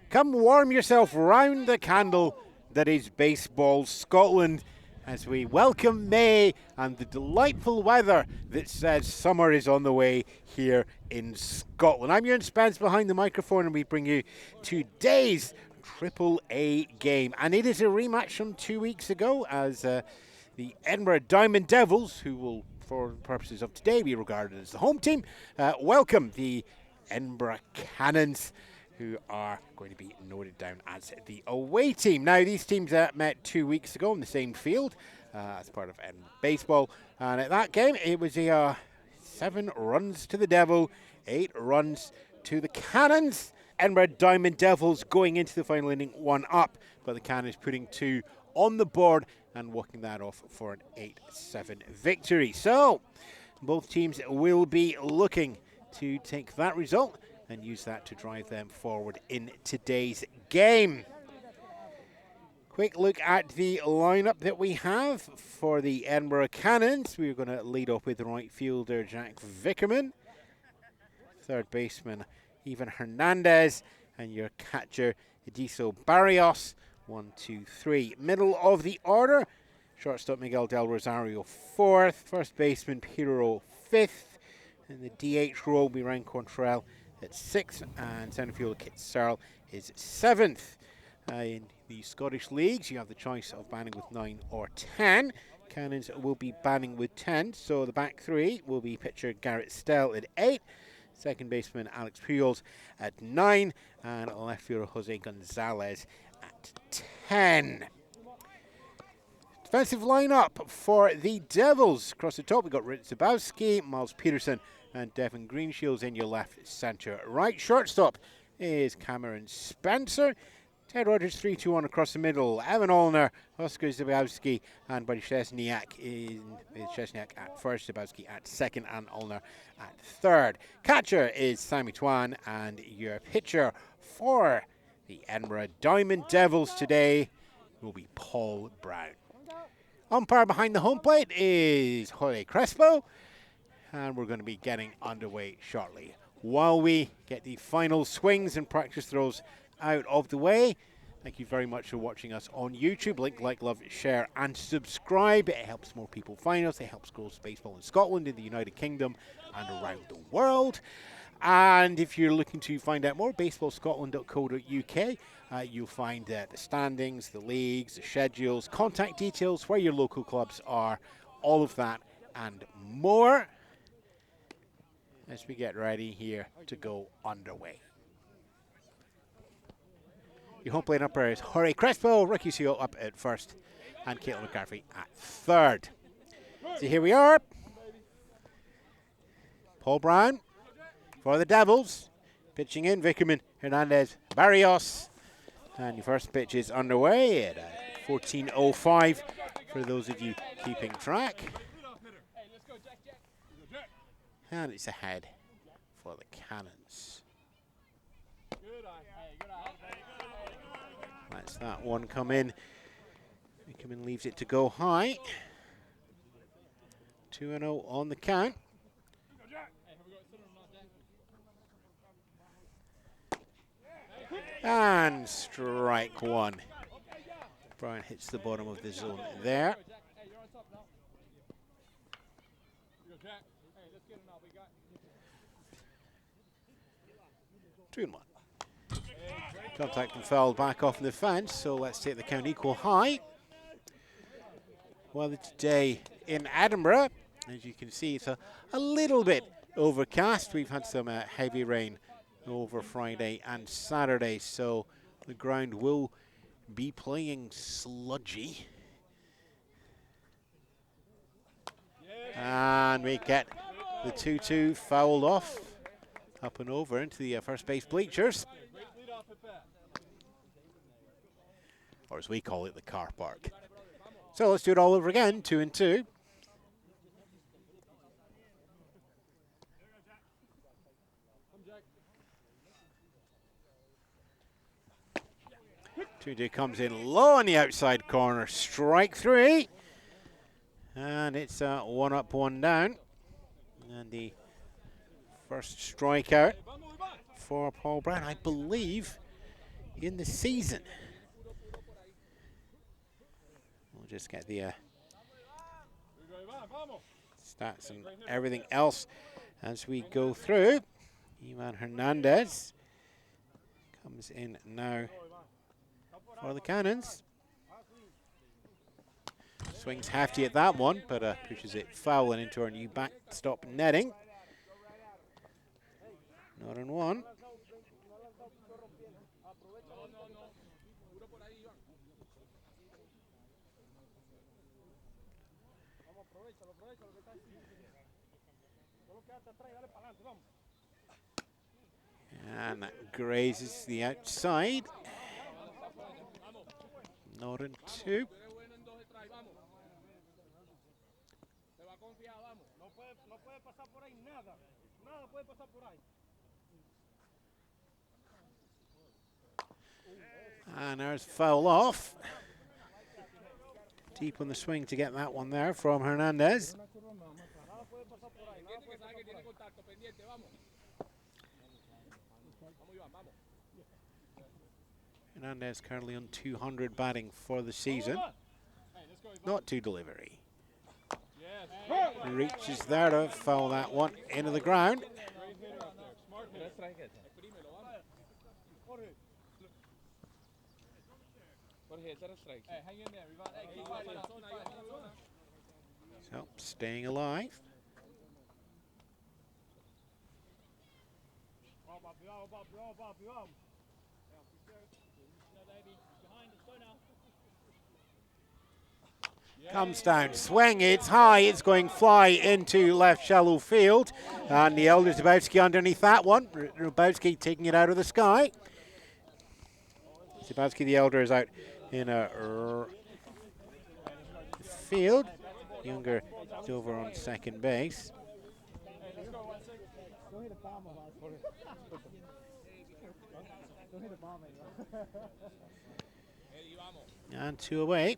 Come warm yourself round the candle that is Baseball Scotland as we welcome May and the delightful weather that says summer is on the way here in Scotland. I'm Ewan Spence behind the microphone, and we bring you today's AAA game. And it is a rematch from 2 weeks ago as the Edinburgh Diamond Devils, who will, for purposes of today, be regarded as the home team, welcome the Edinburgh Cannons, who are going to be noted down as the away team. Now, these teams met 2 weeks ago in the same field as part of Edinburgh Baseball. And at that game, it was a 7 runs to the Devil, 8 runs to the Cannons. Edinburgh Diamond Devils going into the final inning 1 up, but the Cannons putting 2 on the board and walking that off for an 8-7 victory. So, both teams will be looking to take that result and use that to drive them forward in today's game. Quick look at the lineup that we have for the Edinburgh Cannons. We're going to lead off with right fielder Jack Vickerman, third baseman Ewan Hernandez, and your catcher Ediso Barrios. 1, 2, 3. Middle of the order, shortstop Miguel Del Rosario, fourth. First baseman Piero, fifth. In the DH role, will be Ryan Contrell at 6th, and centre fielder Kit Searle is 7th. In the Scottish leagues, you have the choice of banning with 9 or 10. Cannons will be banning with 10, so the back 3 will be pitcher Garrett Stell at 8, second baseman Alex Pujols at 9, and left fielder Jose Gonzalez at 10. Defensive lineup for the Devils. Across the top, we've got Rich Zabowski, Miles Peterson, and Devin Greenshields in your left, centre, right. Shortstop is Cameron Spencer. Ted Rogers 3-2-1 across the middle. Evan Olner, Oscar Zabowski, and Buddy Szczesniak at first, Zabowski at second, and Olner at third. Catcher is Sammy Twan, and your pitcher for the Edinburgh Diamond Devils today will be Paul Brown. Umpire behind the home plate is Jorge Crespo, and we're going to be getting underway shortly. While we get the final swings and practice throws out of the way, thank you very much for watching us on YouTube. Like, love, share, and subscribe. It helps more people find us. It helps grow baseball in Scotland, in the United Kingdom, and around the world. And if you're looking to find out more, baseballscotland.co.uk, you'll find the standings, the leagues, the schedules, contact details, where your local clubs are, all of that and more, as we get ready here to go underway. Your home plate umpire is Jorge Crespo, Ricky Seal up at first, and Caitlin McCarthy at third. So here we are. Paul Brown for the Devils. Pitching in, Vickerman, Hernandez, Barrios. And your first pitch is underway at 14:05 for those of you keeping track. And it's ahead for the Cannons. That's that one come in. Vickerman leaves it to go high. 2-0 on the count. And strike one. Brian hits the bottom of the zone there. Two and one. Contact and foul back off the fence, so let's take the count equal high. Well, today in Edinburgh, as you can see, it's a little bit overcast. We've had some heavy rain over Friday and Saturday, so the ground will be playing sludgy. And we get the 2-2 fouled off, up and over into the first base bleachers. Or as we call it, the car park. So let's do it all over again, 2-2. Two comes in low on the outside corner, strike three. And it's 1 up, 1 down. And the first strikeout for Paul Brown, I believe, in the season. We'll just get the stats and everything else as we go through. Ewan Hernandez comes in now for the Cannons. Swings hefty at that one, but pushes it foul and into our new backstop netting. Not on one. And that grazes the outside. Not on two. And there's foul off. Deep on the swing to get that one there from Hernandez. Hernandez currently on 200 batting for the season. Not to delivery. Reaches there to foul that one into the ground. So, staying alive. Comes down, swing, it's high, it's going fly into left shallow field. And the elder Zabowski underneath that one. Zabowski taking it out of the sky. Zabowski the elder is out in a field. Younger is over on second base. And two away.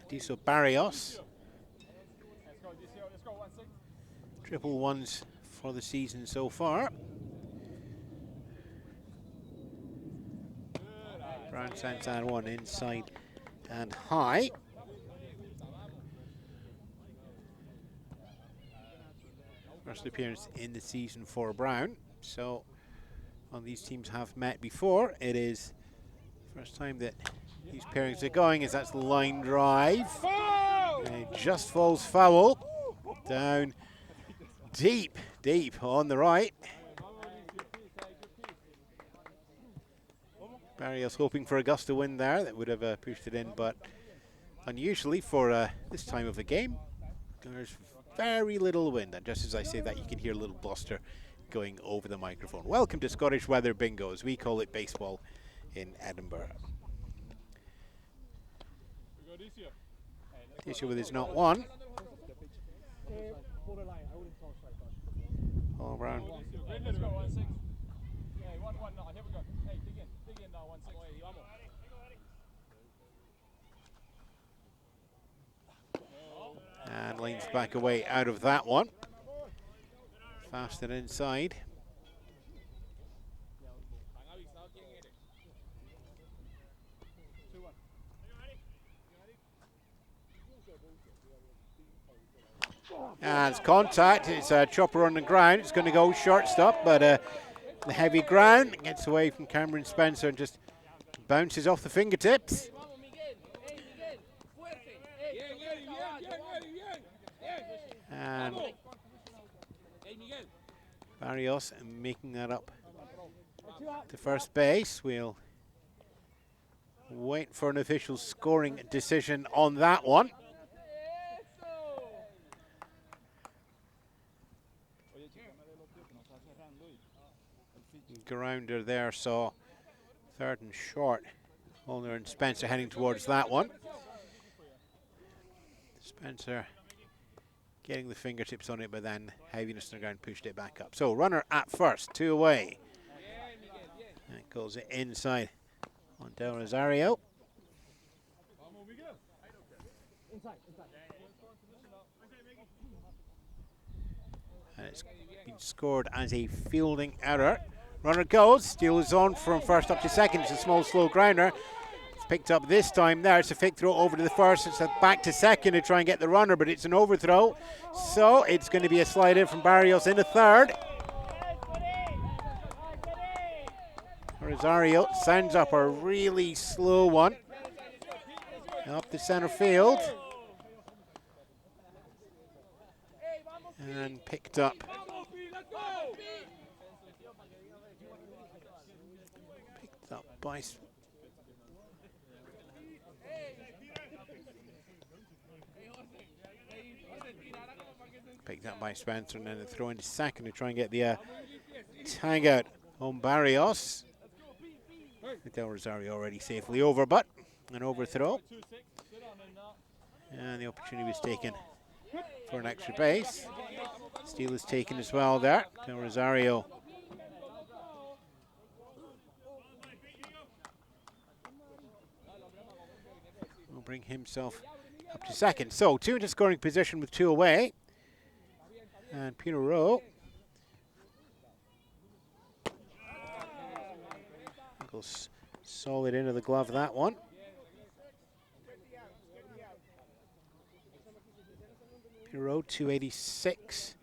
Diso Barrios. Triple ones for the season so far. Brown Santan one inside and high. First appearance in the season for Brown. So, well, these teams have met before. It is first time that these pairings are going, as that's the line drive. And it just falls foul. Down deep, deep on the right. Barrios hoping for a gust of wind there that would have pushed it in, but unusually for this time of the game, there's very little wind. And just as I say that, you can hear a little bluster going over the microphone. Welcome to Scottish Weather Bingo, as we call it baseball in Edinburgh. Issue with his not one. All Brown. And leans back away out of that one. Fast and inside. And it's contact. It's a chopper on the ground. It's going to go shortstop, but the heavy ground gets away from Cameron Spencer and just bounces off the fingertips. And Barrios making that up to first base. We'll wait for an official scoring decision on that one. Grounder there, so third and short. Holder and Spencer heading towards that one. Spencer getting the fingertips on it, but then heaviness on the ground pushed it back up. So runner at first, two away. That goes it inside on Del Rosario. And it's been scored as a fielding error. Runner goes. Steele is on from first up to second. It's a small, slow grounder. It's picked up this time there. It's a fake throw over to the first. It's a back to second to try and get the runner, but it's an overthrow. So it's going to be a slide in from Barrios in the third. Rosario sends up a really slow one up the center field. And picked up. Picked up by Spence, and then a throw into second to try and get the tag out on Barrios. Del Rosario already safely over, but an overthrow. And the opportunity was taken for an extra base. Steele is taken as well there. Del Rosario will bring himself up to second. So 2 into scoring position with 2 away. And Peter Rowe goes solid into the glove, that one. Peter Rowe, 286.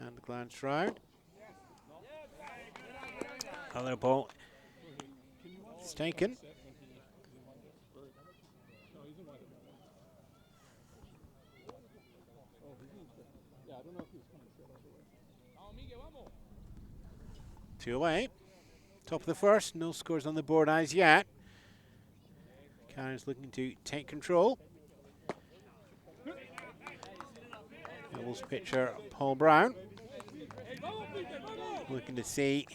And the glance round. Other ball is taken. Two away. Top of the first, no scores on the board as yet. Cannons looking to take control. Devils pitcher Paul Brown looking to see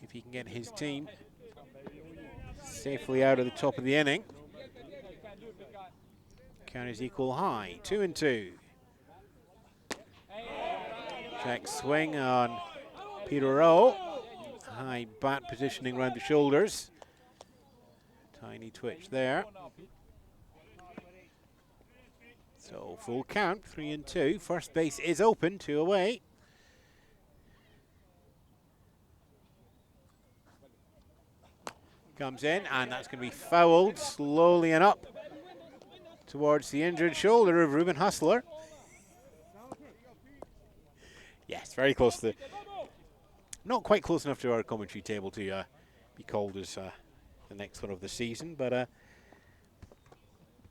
if he can get his team safely out of the top of the inning. Cannons equal high, 2-2. Check swing on Peter Rowe. High bat positioning around the shoulders. Tiny twitch there. So full count, 3-2. First base is open, 2 away. Comes in, and that's going to be fouled slowly and up towards the injured shoulder of Reuben Hustler. Yes, very close to the... Not quite close enough to our commentary table to be called as the next one of the season, but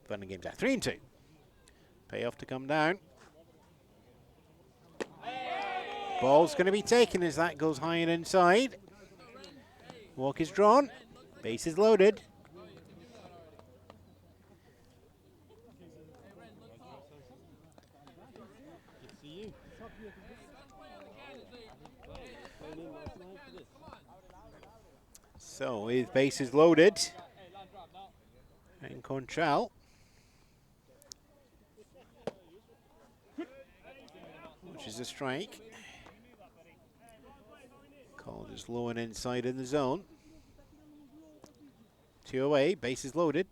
fun and games at 3-2. Payoff to come down. Ball's going to be taken as that goes high and inside. Walk is drawn. Base is loaded. So with bases loaded, and Conchal, which is a strike, called as low and inside in the zone. 2 away, bases loaded.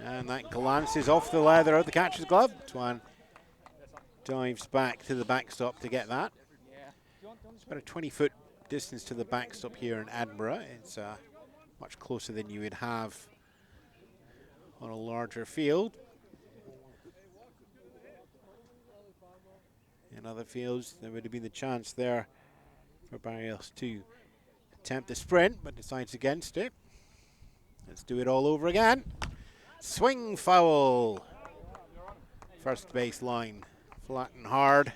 And that glances off the leather of the catcher's glove. Twan dives back to the backstop to get that. It's about a 20-foot distance to the backstop here in Edinburgh. It's much closer than you would have on a larger field. In other fields, there would have been the chance there for Barrios to attempt the sprint, but decides against it. Let's do it all over again. Swing foul. First base line, flat and hard.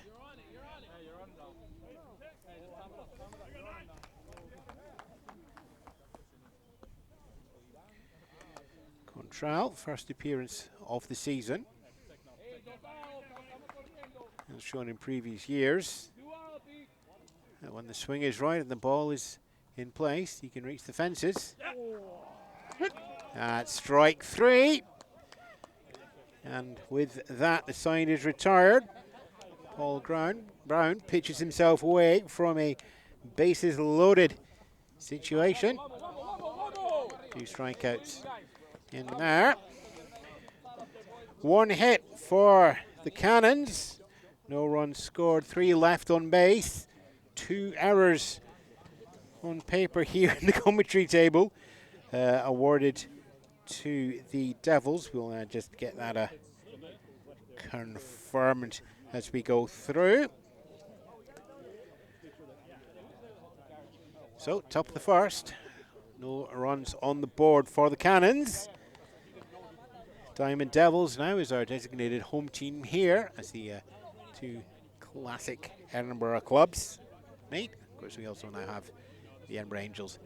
Contral, first appearance of the season. As shown in previous years, that when the swing is right and the ball is in place, he can reach the fences. That's strike 3. And with that, the side is retired. Paul Brown pitches himself away from a bases loaded situation. 2 strikeouts in there. 1 hit for the Cannons. No runs scored, 3 left on base. 2 errors on paper here in the commentary table. Awarded to the Devils. We'll just get that confirmed as we go through. So, top of the first. No runs on the board for the Cannons. Diamond Devils now is our designated home team here as the 2 classic Edinburgh clubs meet. Of course, we also now have the Edinburgh Angels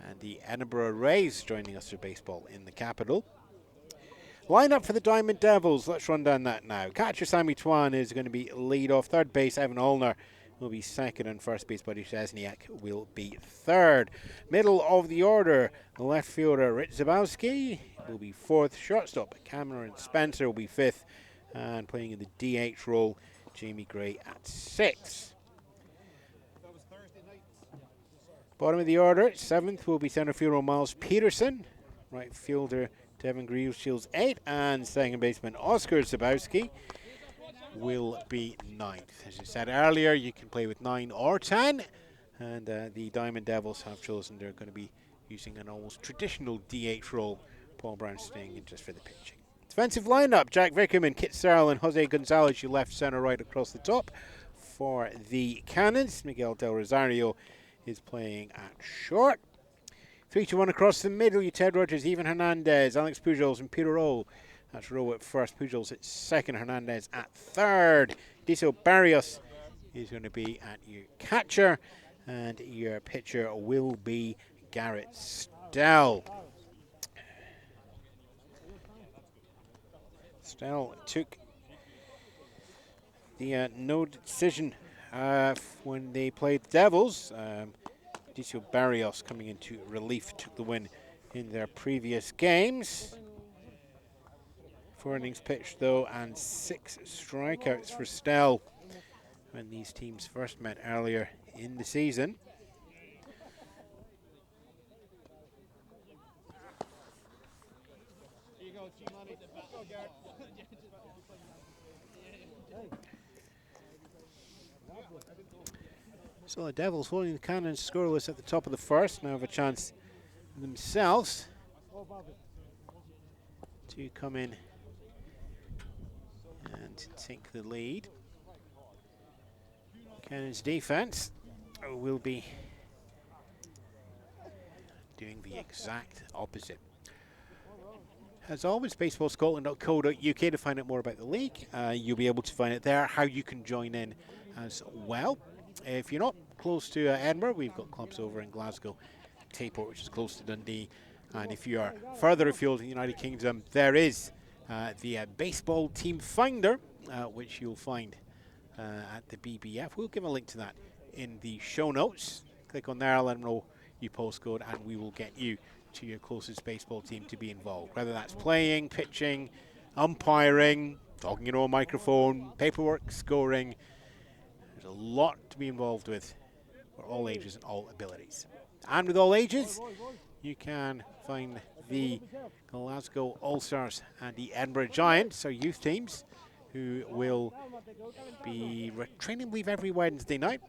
and the Edinburgh Rays joining us for baseball in the capital. Lineup for the Diamond Devils. Let's run down that now. Catcher Sammy Twan is going to be lead off. Third base, Evan Olner will be second, and first base Buddy Szczesniak will be third. Middle of the order, the left fielder Rich Zabowski will be fourth. Shortstop Cameron Spencer will be fifth, and playing in the DH role, Jamie Gray at sixth. Bottom of the order, seventh will be centre fielder Miles Peterson, right fielder Devin Greaves Shields 8, and second baseman Oscar Zabowski will be ninth. As I said earlier, you can play with 9 or 10, and the Diamond Devils have chosen they're going to be using an almost traditional DH role. Paul Brown staying in just for the pitching. Defensive lineup: Jack Vickerman, Kit Searle, and Jose Gonzalez. You left, center, right across the top. For the Cannons, Miguel Del Rosario is playing at short. 3-1 across the middle. You Ted Rogers, Evan Hernandez, Alex Pujols, and Peter Rowe. That's Rowe at first, Pujols at second, Hernandez at third. Diso Barrios is going to be at your catcher, and your pitcher will be Garrett Stell. Stell took the no decision when they played the Devils. Diso Barrios coming into relief took the win in their previous games. 4 innings pitched though, and 6 strikeouts for Stell when these teams first met earlier in the season. So the Devils holding the Cannons scoreless at the top of the first. Now have a chance themselves to come in and take the lead. Cannons defense will be doing the exact opposite. As always, baseballscotland.co.uk to find out more about the league. You'll be able to find it there, how you can join in as well. If you're not close to Edinburgh, we've got clubs over in Glasgow, Tayport, which is close to Dundee. And if you are further afield in the United Kingdom, there is the baseball team finder, which you'll find at the BBF. We'll give a link to that in the show notes. Click on there, let them know your postcode, and we will get you to your closest baseball team to be involved. Whether that's playing, pitching, umpiring, talking into a microphone, paperwork, scoring. There's a lot to be involved with for all ages and all abilities. And with all ages, you can find the Glasgow All-Stars and the Edinburgh Giants, our youth teams, who will be training leave every Wednesday night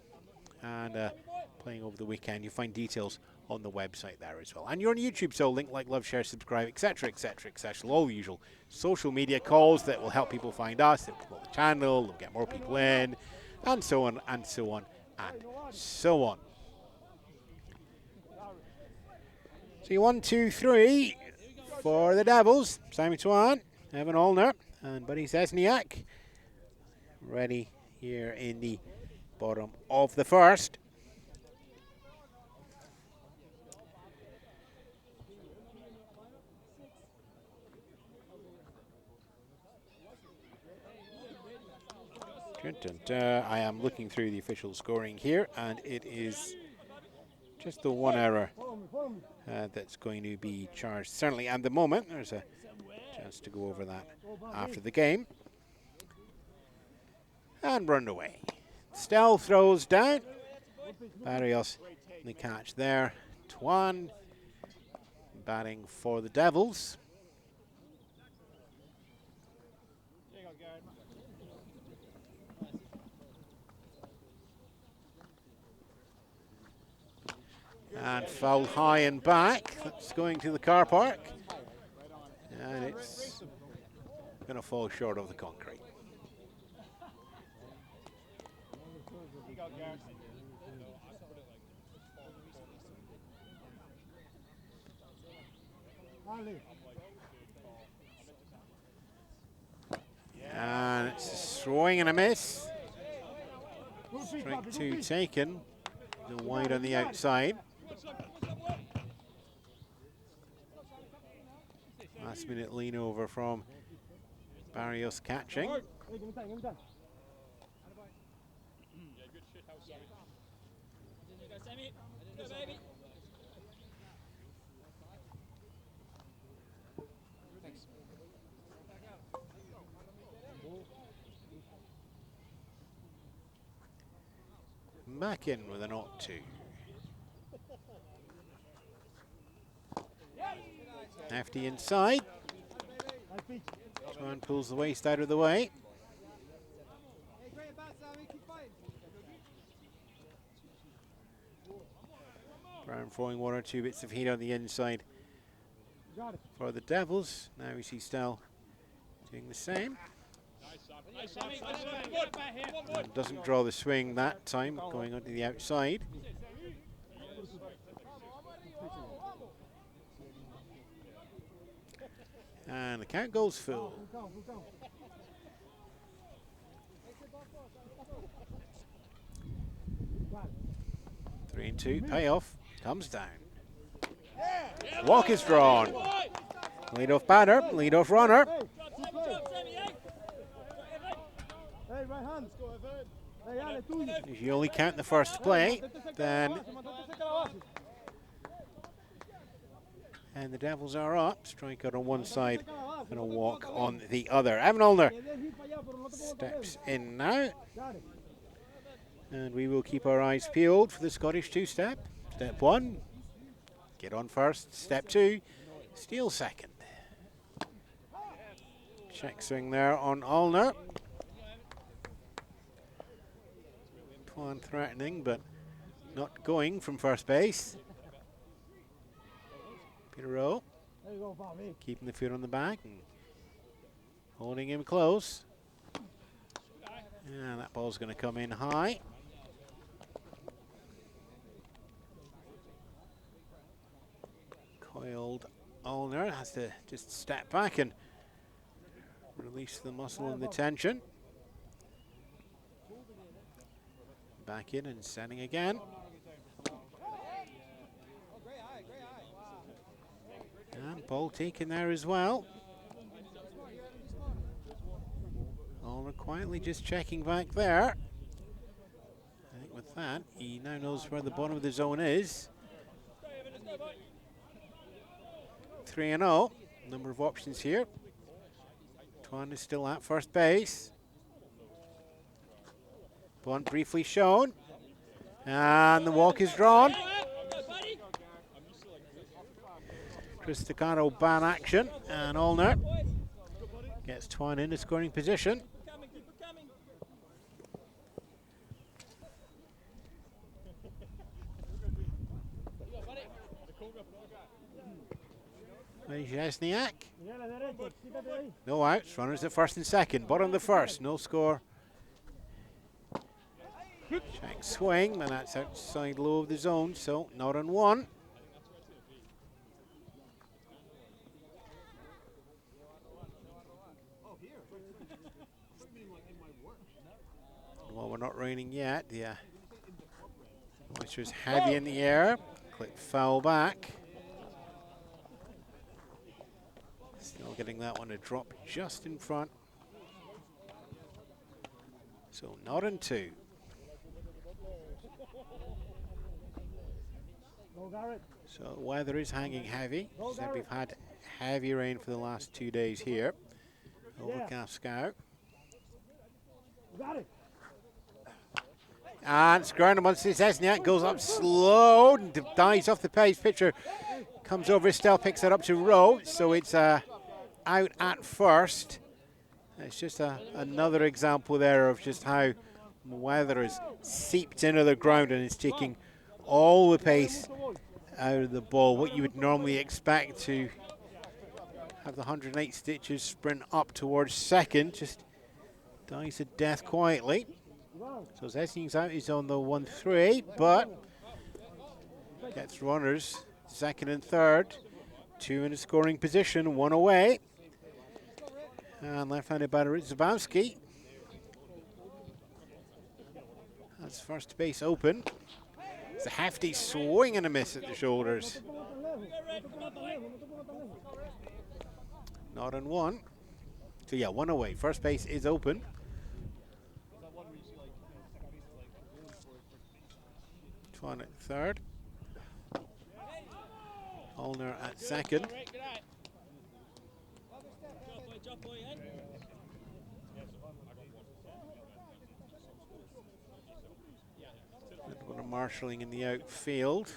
and playing over the weekend. You'll find details on the website there as well. And you're on YouTube, so link, like, love, share, subscribe, etc., etc., etc. All the usual social media calls that will help people find us, that promote the channel, they'll get more people in, and so on, and so on, and so on. So 1, 2, 3 for the Devils. Simon Twan, Evan Olner, and Buddy Szczesniak ready here in the bottom of the first. I am looking through the official scoring here, and it is just the 1 error that's going to be charged. Certainly at the moment, there's a chance to go over that after the game. And run away. Stell throws down. Barrios the catch there. Twan batting for the Devils. And foul high and back. That's going to the car park. And it's going to fall short of the concrete. And it's a swing and a miss. Strike 2 taken. The wide on the outside. Last minute lean over from Barrios catching. Back in with an 0-2. Hefty inside. Swan pulls the waist out of the way. Brown throwing 1 or 2 bits of heat on the inside for the Devils. Now we see Stell doing the same. And doesn't draw the swing that time, going onto the outside. And the count goes full. 3-2, payoff, comes down. Walk is drawn. Lead-off batter, lead-off runner. If you only count the first play, then and the Devils are up. Strikeout on one side and a walk on the other. Evan Ulner steps in now. And we will keep our eyes peeled for the Scottish two-step. Step 1, get on first. Step 2, steal second. Check swing there on Ulner. Twan threatening, but not going from first base. Peter Rowe keeping the foot on the back and holding him close. And that ball's going to come in high. Coiled Ulner has to just step back and release the muscle and the tension. Back in and setting again. And ball taken there as well. Ulner quietly just checking back there. I think with that, he now knows where the bottom of the zone is. 3-0, number of options here. Twan is still at first base. Bunt briefly shown. And the walk is drawn. Staccato ban action, and Ulner gets Twan in a scoring position. Jasniak. No outs, runners at first and second. Bottom of the first, no score. Check swing, and that's outside low of the zone, so not on 1. Well, we're not raining yet. The moisture's heavy in the air. Click foul back. Still getting that one to drop just in front. So not in 2. So the weather is hanging heavy. So we've had heavy rain for the last 2 days here. Overcast sky. And it's grounded once this Esniak goes up slow and dies off the pace. Pitcher Comes over, still picks it up to Rowe, so it's out at first. It's just another example there of just how weather has seeped into the ground and is taking all the pace out of the ball. What you would normally expect to have the 108 stitches sprint up towards second, just dies to death quietly. So Zessing's out, he's on the 1-3, but gets runners second and third, 2 in a scoring position, 1 away. And left-handed batter Zabowski. That's first base open. It's a hefty swing and a miss at the shoulders. Not on 1. So yeah, 1 away. First base is open. Twan at third. Holner at second. Marshalling in the outfield.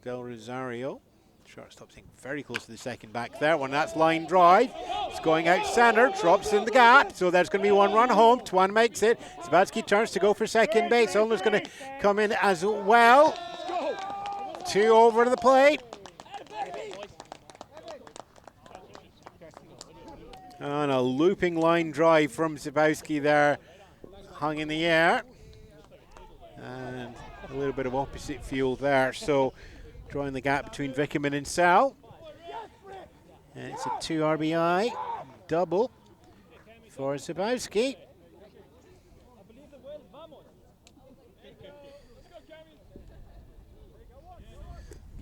Del Rosario. Shortstop sitting very close to the second back there. One that's line drive. It's going out center, drops in the gap. So there's going to be 1 run home. Twan makes it. Zabowski turns to go for second base. Holner's going to come in as well. 2 over to the plate. And a looping line drive from Zabowski there, hung in the air. And a little bit of opposite field there, so drawing the gap between Vickerman and Sal. And it's a 2 RBI double for Zabowski.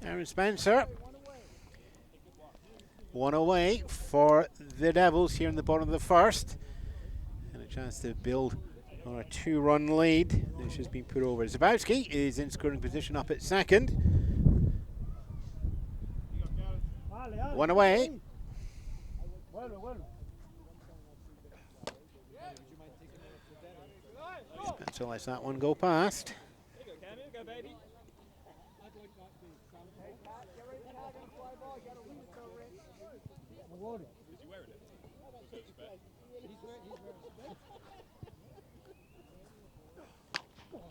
Aaron Spencer. 1 away for the Devils here in the bottom of the first. And a chance to build on a 2-run lead. This has been put over. Zabowski is in scoring position up at second. 1 away. Spencer lets that one go past.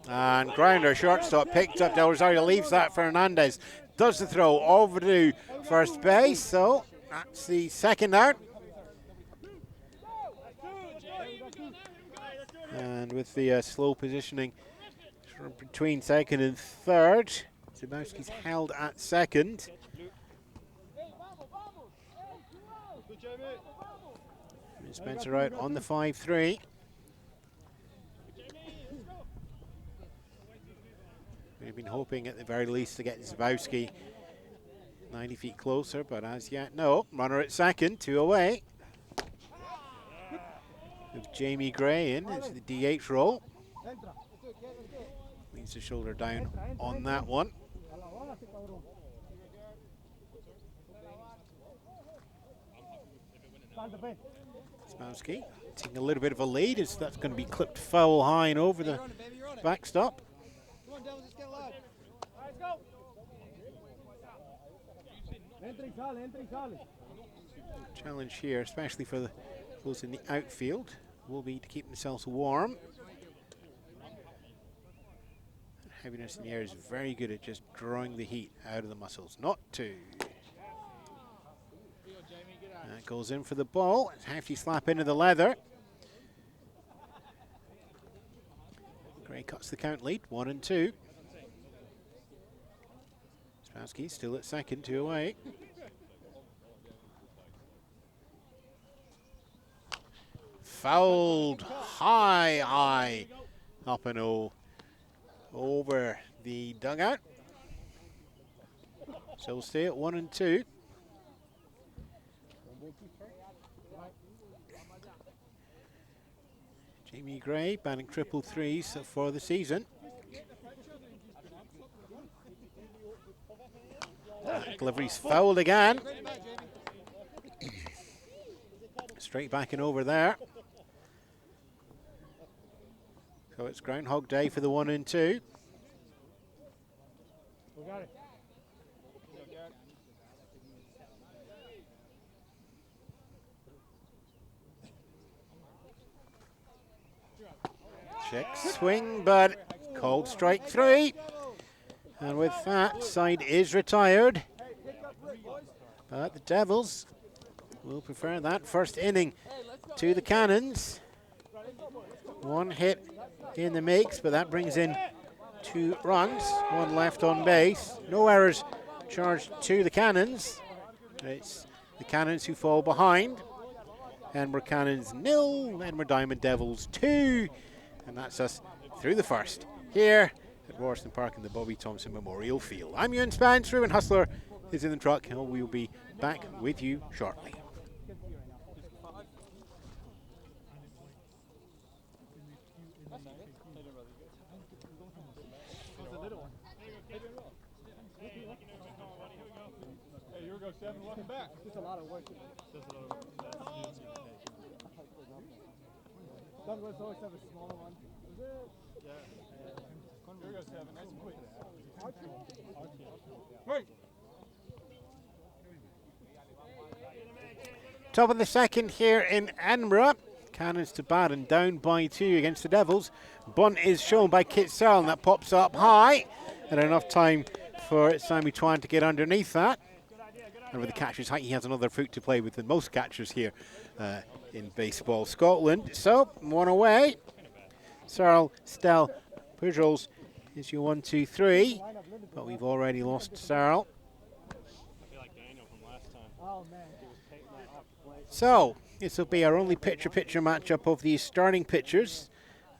And grounder, shortstop picked up. Del Rosario leaves that. Fernandez does the throw over to first base. So that's the second out. And with the slow positioning between second and third, Zabowski's held at second. And Spencer out on the 5-3. We've been hoping at the very least to get Zabowski 90 feet closer, but as yet, no. Runner at second, 2 away. With Jamie Gray in, it's the DH role. Leans the shoulder down on that one. Zabowski taking a little bit of a lead, as that's going to be clipped foul high and over the backstop. Challenge here, especially for those in the outfield, will be to keep themselves warm. Heaviness in the air is very good at just drawing the heat out of the muscles. Not to. That goes in for the ball. It's a hefty slap into the leather. Gray cuts the count lead, 1-2. Zabowski still at second, 2 away. Fouled high, up and over the dugout. So we'll stay at 1-2. Jamie Gray batting 333s for the season. Delivery's fouled again. Straight back and over there. So it's Groundhog Day for the 1-2. Check swing, but called strike 3. And with that, side is retired. But the Devils will prefer that first inning to the Cannons. 1 hit in the makes, but that brings in 2 runs, 1 left on base. No errors charged to the Cannons. It's the Cannons who fall behind. Edinburgh Cannons 0, Edinburgh Diamond Devils 2. And that's us through the first here at Royston Park in the Bobby Thompson Memorial Field. I'm Ewan Spence. Reuben Hustler is in the truck, and we will be back with you shortly. Seven, welcome back. It's just a lot of work. Some of us always have a smaller one. Is it? Yeah. Here we go, 7. Nice and quick. Wait. Top of the second here in Edinburgh. Cannons to bat and down by 2 against the Devils. Bunt is shown by Kit Searle, and that pops up high. And enough time for Sammy Twan to get underneath that. And with the catcher's height, he has another foot to play with than most catchers here in baseball Scotland. So, 1 away. Searle, Stell, Pujols is your 1, 2, 3. But we've already lost Searle. So, this will be our only pitcher-pitcher matchup of these starting pitchers,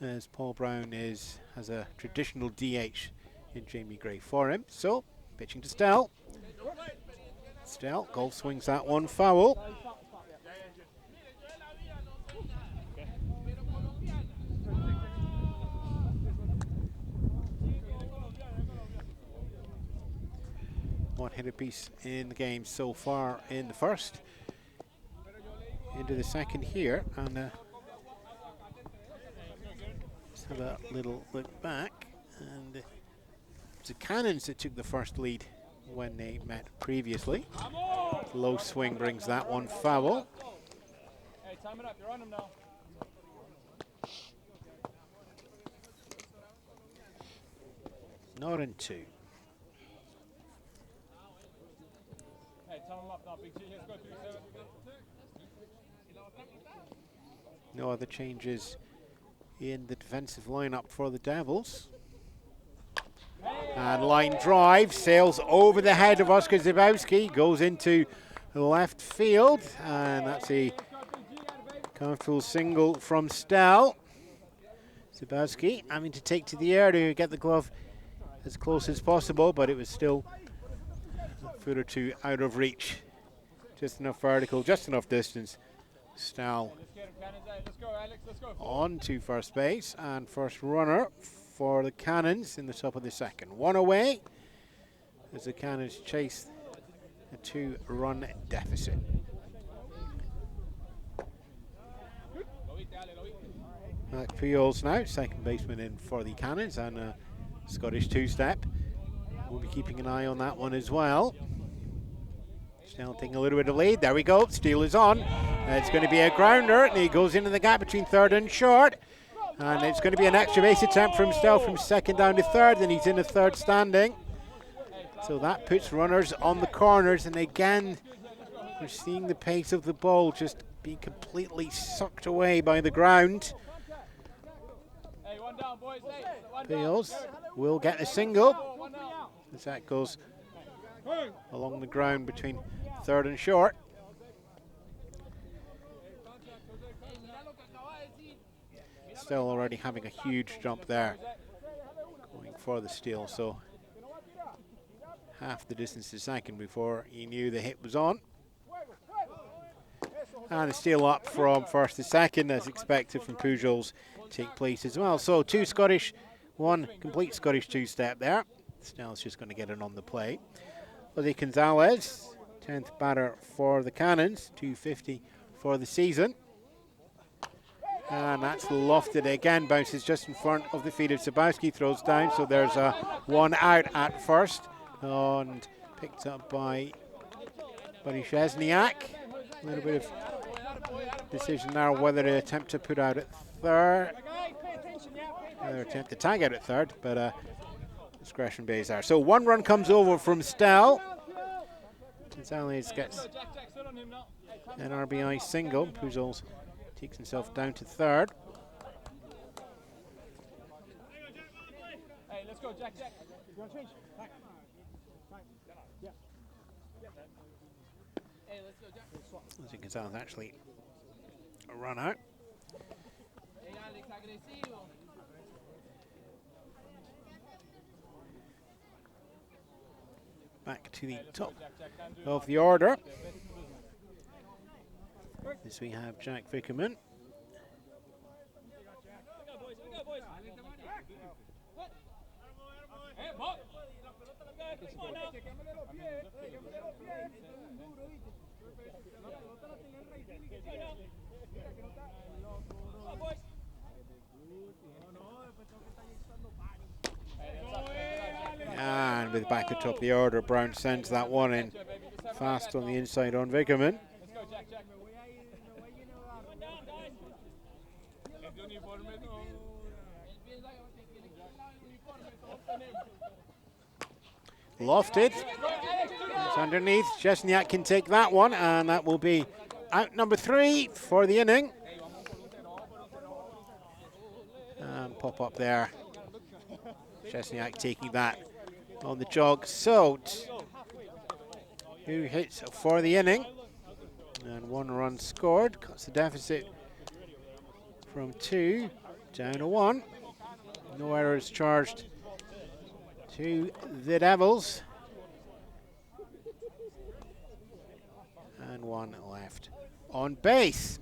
as Paul Brown has a traditional DH in Jamie Gray for him. So, pitching to Stell. Stell, golf swings that one foul. One hit apiece in the game so far in the first. Into the second here, and let's have a little look back. And it's the Cannons that took the first lead when they met previously. Low swing brings that one foul. Hey, time it up. You're on him now. Not in 2. Hey, time him up now, Big G. Let's go 3-7. No other changes in the defensive lineup for the Devils. And line drive sails over the head of Oskar Zabowski, goes into left field, and that's a comfortable single from Stell. Zabowski having to take to the air to get the glove as close as possible, but it was still a foot or 2 out of reach. Just enough vertical, just enough distance. Stell on to first base, and first runner for the Cannons in the top of the second. 1 away as the Cannons chase a 2-run deficit. Mac Pujols now, second baseman in for the Cannons, and a Scottish 2-step. We'll be keeping an eye on that one as well. Still taking a little bit of lead. There we go. Steele is on. It's going to be a grounder, and he goes into the gap between third and short. And it's going to be an extra base attempt from Stell from second down to third, and he's in the third standing. So that puts runners on the corners, and again, we're seeing the pace of the ball just being completely sucked away by the ground. Pujols will get a single as that goes along the ground between third and short. Still already having a huge jump there, going for the steal, so half the distance to second before he knew the hit was on. And a steal up from first to second, as expected from Pujols, take place as well. So 2 Scottish, 1 complete Scottish 2-step there. Snell's just going to get it on the play. Jose Gonzalez, 10th batter for the Cannons, 250 for the season. And that's lofted again, bounces just in front of the feet of Zabowski, throws down, so there's a 1 out at first, and picked up by Buddy Chesniak. A little bit of decision now whether to attempt to put out at third. Another attempt to tag out at third, but discretion pays there. So 1 run comes over from Stell. Gonzalez gets an RBI single. Pujols takes himself down to third. Hey, let's go, Jack. You want to change? Yeah. Hey, let's go, Jack. I think Gonzalez actually run out. Back to the top of the order. As we have Jack Vickerman. And with back at the top of the order, Brown sends that one in fast on the inside on Vickerman. Lofted. It's underneath. Chesniak can take that one, and that will be out number 3 for the inning. And pop up there. Chesniak taking that on the jog. So, who hits for the inning? And 1 run scored. Cuts the deficit from 2 down to 1. No errors charged to the Devils. And 1 left on base.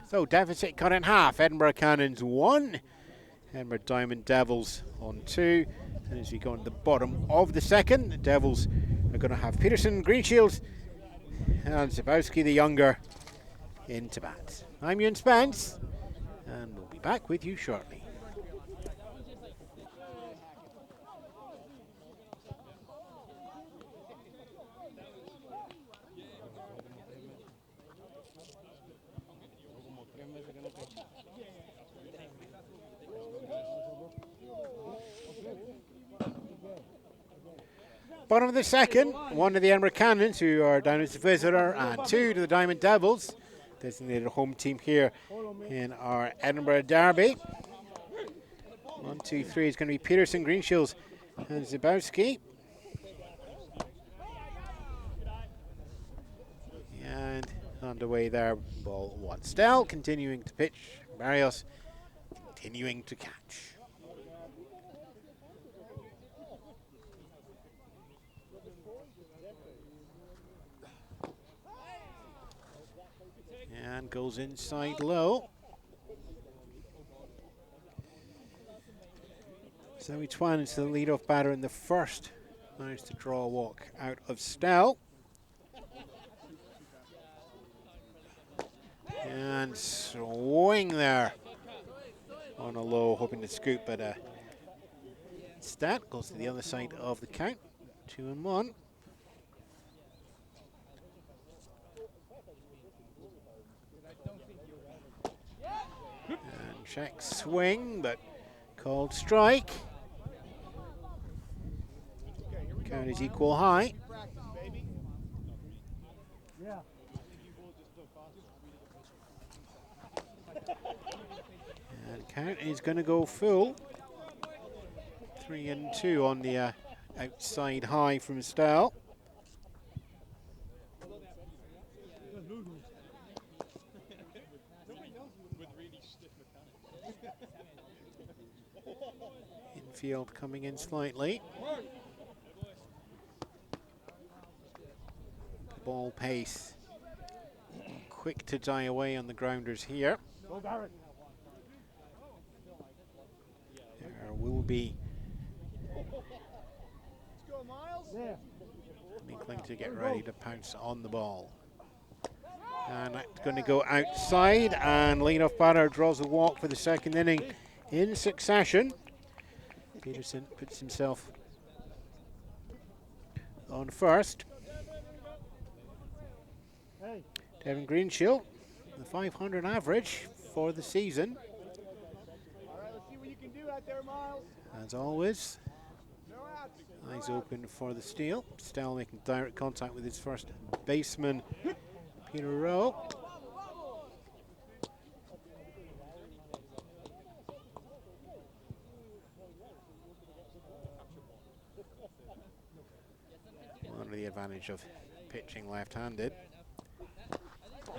So deficit cut in half. Edinburgh Cannons 1. Edinburgh Diamond Devils on 2. And as we go on the bottom of the second, the Devils are going to have Peterson, Greenshields, and Zabowski the younger into bat. I'm Ewan Spence, and we'll be back with you shortly. Bottom of the second, 1 to the Edinburgh Cannons, who are down as a visitor, and 2 to the Diamond Devils, designated home team here in our Edinburgh Derby. 1, 2, 3 is going to be Peterson, Greenshields, and Zabowski. And underway there, ball 1. Stell continuing to pitch, Barrios continuing to catch. And goes inside low. Zoe Twan is the leadoff batter in the first. Managed to draw a walk out of Stell. And swing there on a low, hoping to scoop, but Stat goes to the other side of the count. 2-1. Check swing, but called strike. Count is equal high. And count is going to go full. 3-2 on the outside high from Stell. Infield coming in slightly. Ball pace quick to die away on the grounders here. There will be Inkling to get ready to pounce on the ball. And that's going to go outside, and leadoff batter draws a walk for the second inning in succession. Peterson puts himself on first. Devin Greenshield, the 500 average for the season. All right, let's see what you can do As always, eyes open for the steal. Stell making direct contact with his first baseman, Peter Rowe. Under the advantage of pitching left-handed.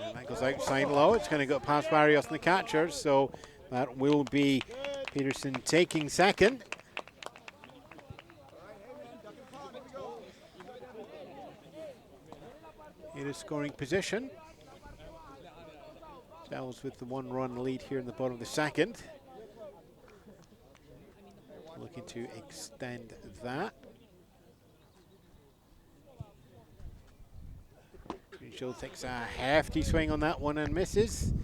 And that goes outside low. It's going to go past Barrios and the catcher, so that will be Peterson taking second. In a scoring position. Devils with the 1-run lead here in the bottom of the second. Looking to extend that. Joe takes a hefty swing on that one and misses.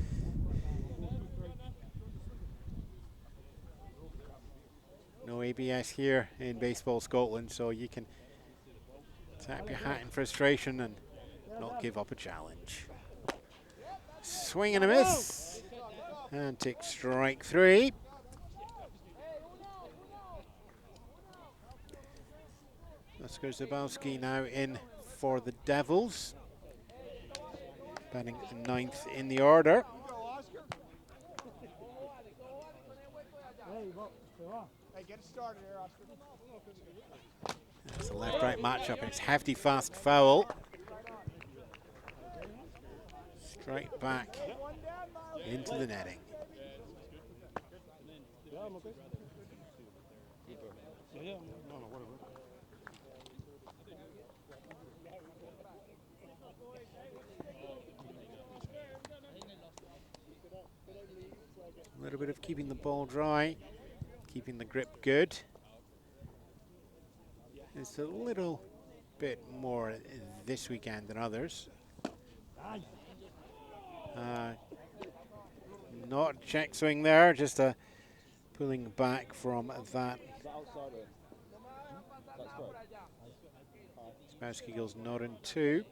No ABS here in Baseball Scotland, so you can tap your hat in frustration and not give up a challenge. Swing and a miss. And take strike 3. Oscar Zabowski now in for the Devils. Batting 9th in the order. Hey, get it started here, Oscar. That's a left-right matchup, and it's hefty fast foul. Straight back into the netting. A little bit of keeping the ball dry, keeping the grip good. It's a little bit more this weekend than others. Not a check swing there, just a pulling back from that. Spassky goes not in 2.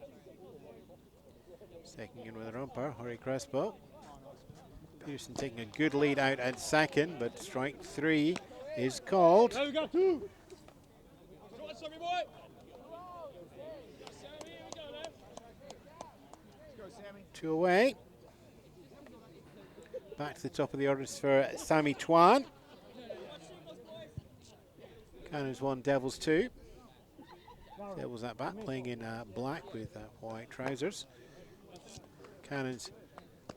Second in with a umpire, Jorge Crespo. Peterson taking a good lead out at second, but strike 3 is called. Now we got 2. 2 away. Back to the top of the orders for Sammy Twan. Cannons 1, Devils 2. Devils at bat, playing in black with white trousers. Cannons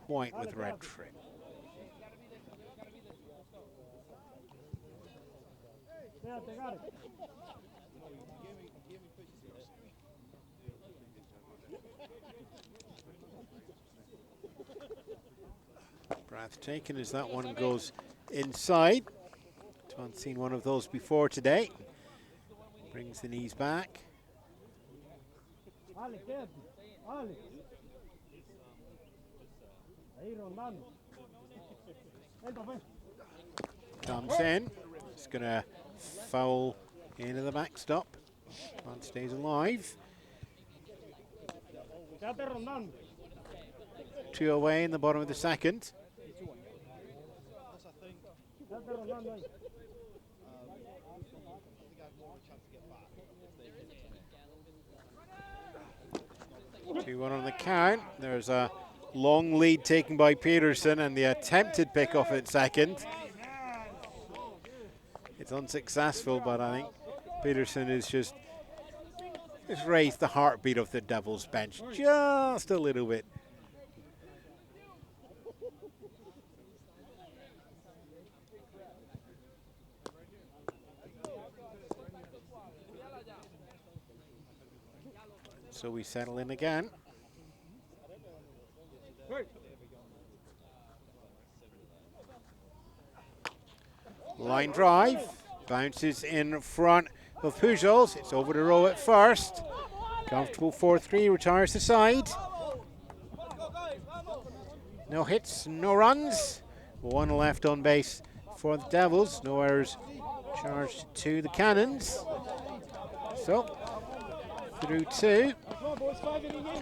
white with red trim. Breath taken as that one goes inside. Haven't seen one of those before today. Brings the knees back. Comes in. It's going to foul into the backstop. One stays alive. 2 away in the bottom of the second. Two one on the count. There's a long lead taken by Peterson and the attempted pickoff at second. It's unsuccessful, but I think Peterson is just raised the heartbeat of the Devils bench just a little bit. So we settle in again. Line drive, bounces in front of Pujols. It's over to Rowe at first. Comfortable 4-3, retires the side. No hits, no runs. 1 left on base for the Devils. No errors charged to the Cannons. So, through 2.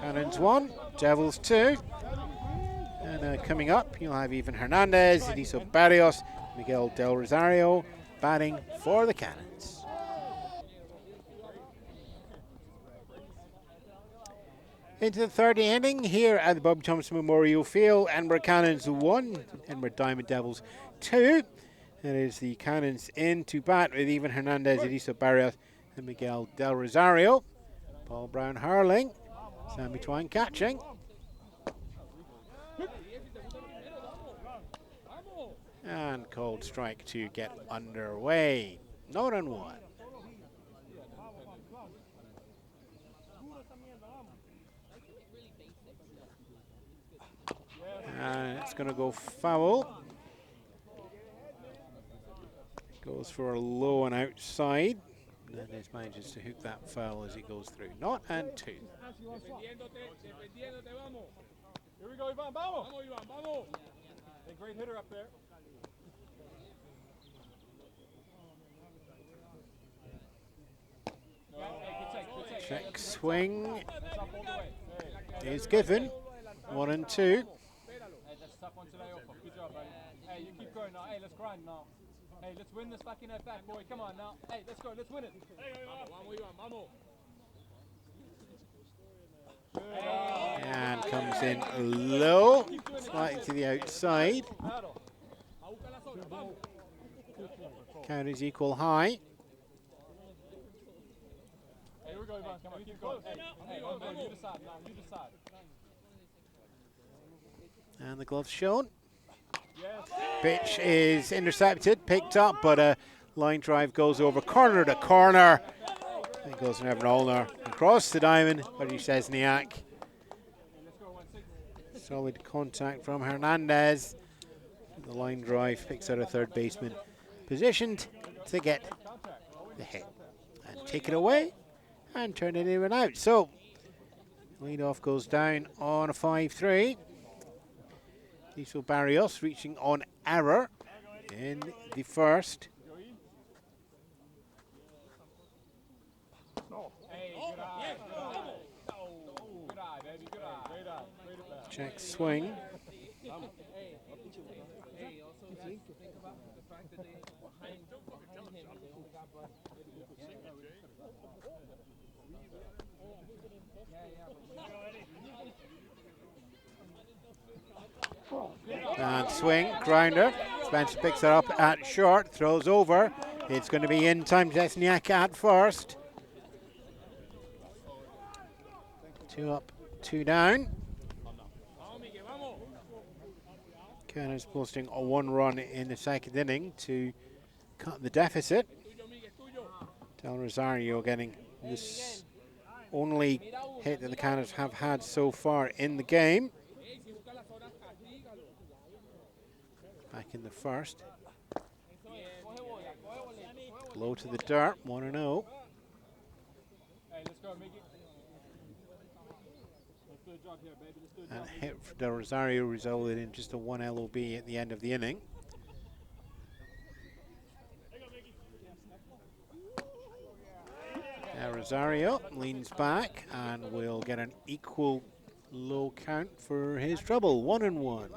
Cannons 1, Devils 2. And coming up, you'll have Ewan Hernandez, Ediso Barrios, Miguel Del Rosario batting for the Cannons. Into the third inning here at the Bob Thompson Memorial Field. Edinburgh Cannons 1, Edinburgh Diamond Devils 2. It is the Cannons in to bat with Ewan Hernandez, Ediso Barrios, and Miguel Del Rosario. Paul Brown hurling, Sammy Twine catching. And called strike to get underway. 0-1. And it's going to go foul. Goes for a low and outside. Hernandez manages to hook that foul as he goes through. 0-2. Here we go, Ivan. Vamos. A great hitter up there. Check swing is given. 1-2. Hey, you keep going now. Hey, let's grind now. Hey, let's win this back in that back, boy. Come on now. Hey, let's go. Let's win it. And comes in low, slightly to the outside. Count is equal high. Here we go, Ivan. Come on, keep going. Hey, you decide now. You decide. And the gloves shown. Pitch is intercepted, picked up, but a line drive goes over corner to corner. It goes to Evan Olner across the diamond, but he says Niak. Solid contact from Hernandez. The line drive picks out a third baseman, positioned to get the hit and take it away and turn it in and out. So leadoff goes down on a 5-3. Ediso Barrios reaching on error in the first. Check swing. And swing, grounder. Spence picks it up at short, throws over. It's going to be in time. Jesniak at first. 2 up, 2 down. Cannons posting a 1 run in the second inning to cut the deficit. Del Rosario getting this only hit that the Cannons have had so far in the game. Back in the first. Low to the dirt, 1-0. And hit for Del Rosario resulted in just a 1 LOB at the end of the inning. Del Rosario leans back and will get an equal low count for his trouble. 1-1.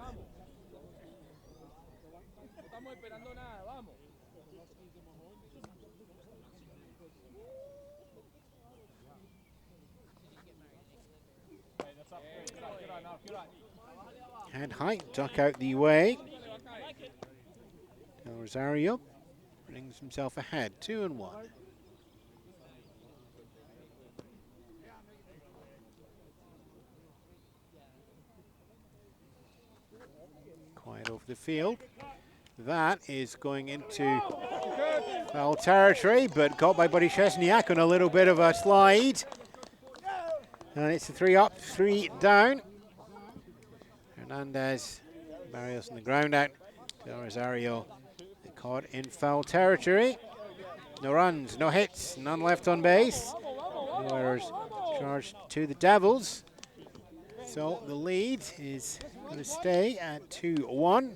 Head height, duck out the way. Del Rosario brings himself ahead, 2-1. Quiet over the field. That is going into foul territory, but caught by Buddy Chesniak on a little bit of a slide. And it's a 3 up, 3 down. Hernandez, Barrios on the ground out. Del Rosario caught in foul territory. No runs, no hits, none left on base. No errors charged to the Devils. So the lead is going to stay at 2-1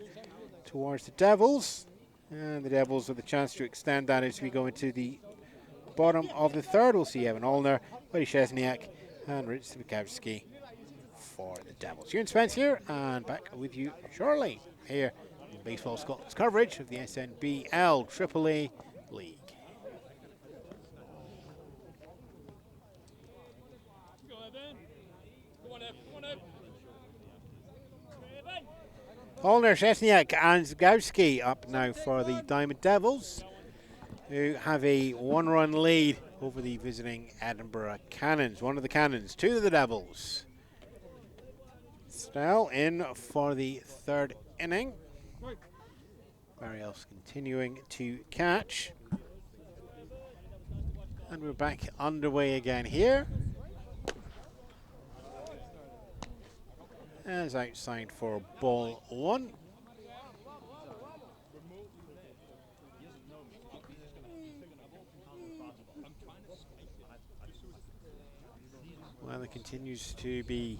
towards the Devils. And the Devils have the chance to extend that as we go into the bottom of the third. We'll see Evan Olner, Buddy Chesniak, and Rich for the Devils. Ewan Spence here, and back with you shortly here in Baseball Scotland's coverage of the SNBL AAA League. Holner, Szczesniak and Zgowski up now for the Diamond Devils, who have a one-run lead over the visiting Edinburgh Cannons. One of the Cannons, two of the Devils. Snell in for the third inning. Barrios continuing to catch. And we're back underway again here. As outside for ball one. Well, it continues to be,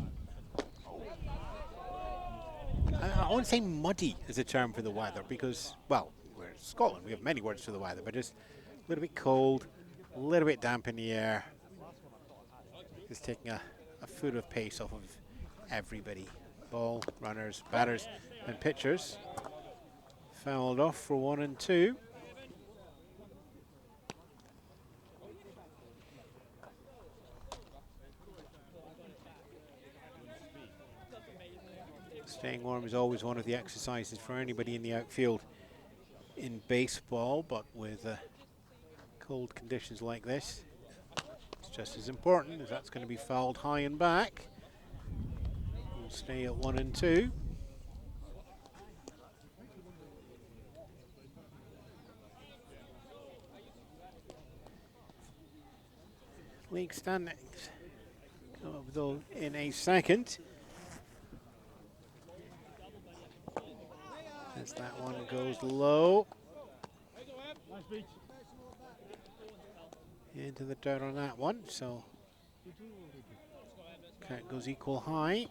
I won't say muddy as a term for the weather because, well, we're in Scotland, we have many words for the weather, but just a little bit cold, a little bit damp in the air. Just taking a foot of pace off of everybody. Ball, runners, batters and pitchers. Fouled off for 1 and 2. Staying warm is always one of the exercises for anybody in the outfield in baseball, but with cold conditions like this, it's just as important, as that's going to be fouled high and back. We'll stay at 1 and 2. League standings come up though in a second. As that one goes low. Into the dirt on that one, so count goes equal high.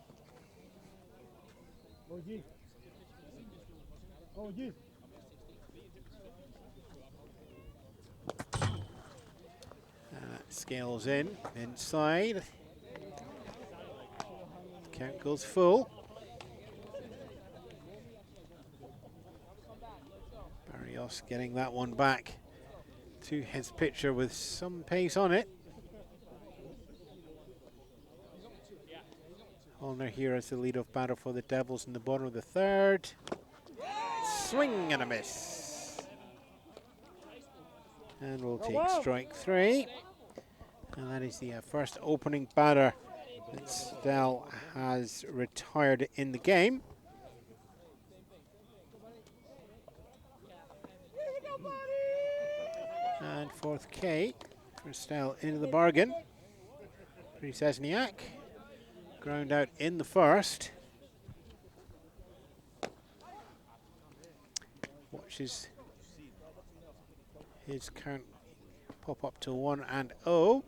Scales in, inside. Count goes full. Barrios getting that one back to his pitcher with some pace on it. Holner here as the leadoff batter for the Devils in the bottom of the third. Swing and a miss. And we'll take strike 3. And that is the first opening batter that Stell has retired in the game. And fourth K for Stell into the bargain. Szczesniak. Ground out in the first. Watches his count pop up to 1 and 0.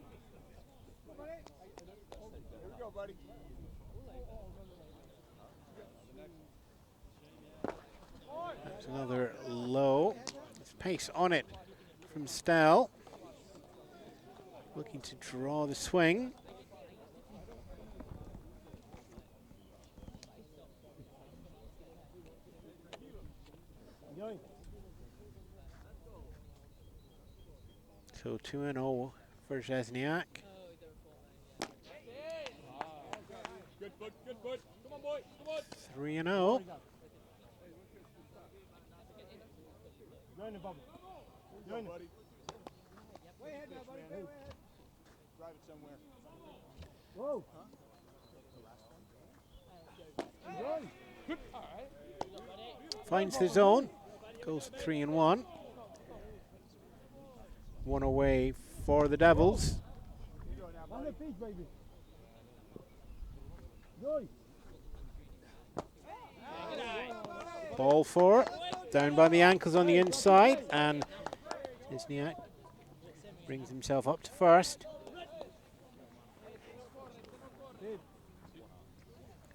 That's another low. There's pace on it from Stell. Looking to draw the swing. So 2 and 0 for Szczesniak. Good foot, good foot. Come on, boy. Come on. 3 and 0. Join it, Bubba. Join it, buddy. Way ahead now, buddy. Way ahead. Drive it somewhere. Whoa. Huh? Good. All right. Finds the zone. Goes 3 and 1. 1 away for the Devils. On the pitch, baby. Ball 4. Down by the ankles on the inside. And Szczesniak brings himself up to first.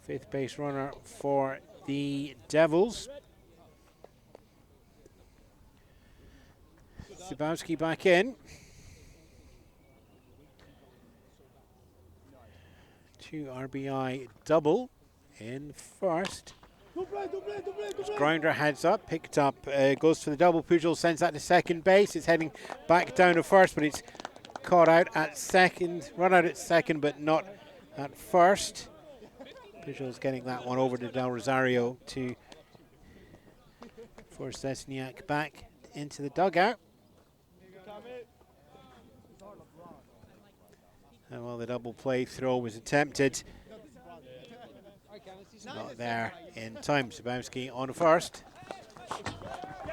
Fifth base runner for the Devils. Zabowski back in. 2 RBI double in first Grinder heads up, picked up, goes for the double. Pujol sends that to second base. It's heading back down to first, but it's caught out at second. Run out at second, but not at first. Pujol's getting that one over to Del Rosario to force Esniak back into the dugout. And while the double play throw was attempted, it's not there in time. Zabowski on first.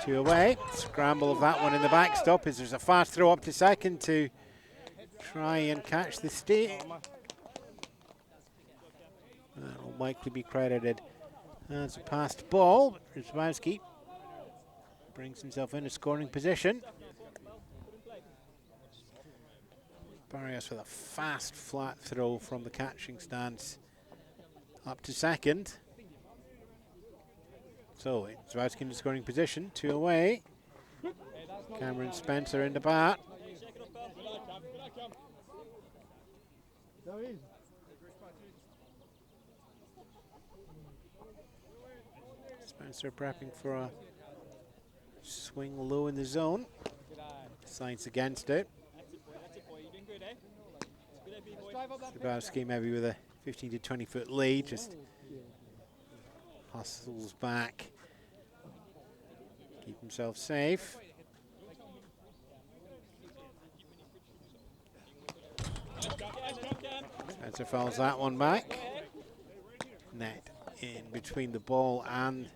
2 away. Scramble of that one in the backstop as there's a fast throw up to second to try and catch the stick. That will likely be credited as a passed ball. Zabowski brings himself in a scoring position. Barrios with a fast, flat throw from the catching stance up to second. So it's Zabowski in the scoring position, 2 away. Cameron Spencer in the bat. Spencer prepping for a swing low in the zone. Decides against it. Zabowski maybe with a 15 to 20 foot lead, just hustles back, keep himself safe. Spencer fouls that one back. Net in between the ball and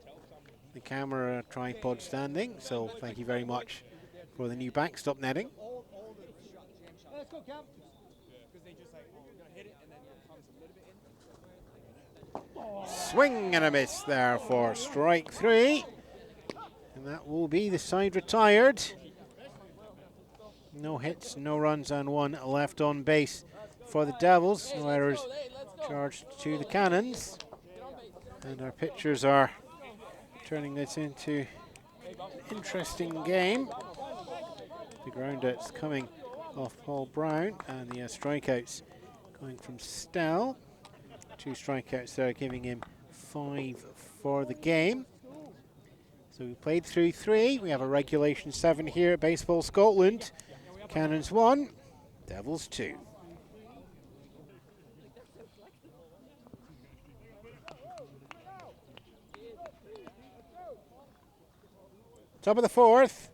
the camera tripod standing, so thank you very much for the new backstop netting. Swing and a miss there for strike 3. And that will be the side retired. No hits, no runs, and 1 left on base for the Devils. No errors charged to the Cannons. And our pitchers are turning this into an interesting game. The groundouts coming off Paul Brown, and the strikeouts going from Stell. 2 strikeouts there, giving him 5 for the game. So we played through 3. We have a regulation 7 here at Baseball Scotland. Cannons 1, Devils 2. Top of the 4th,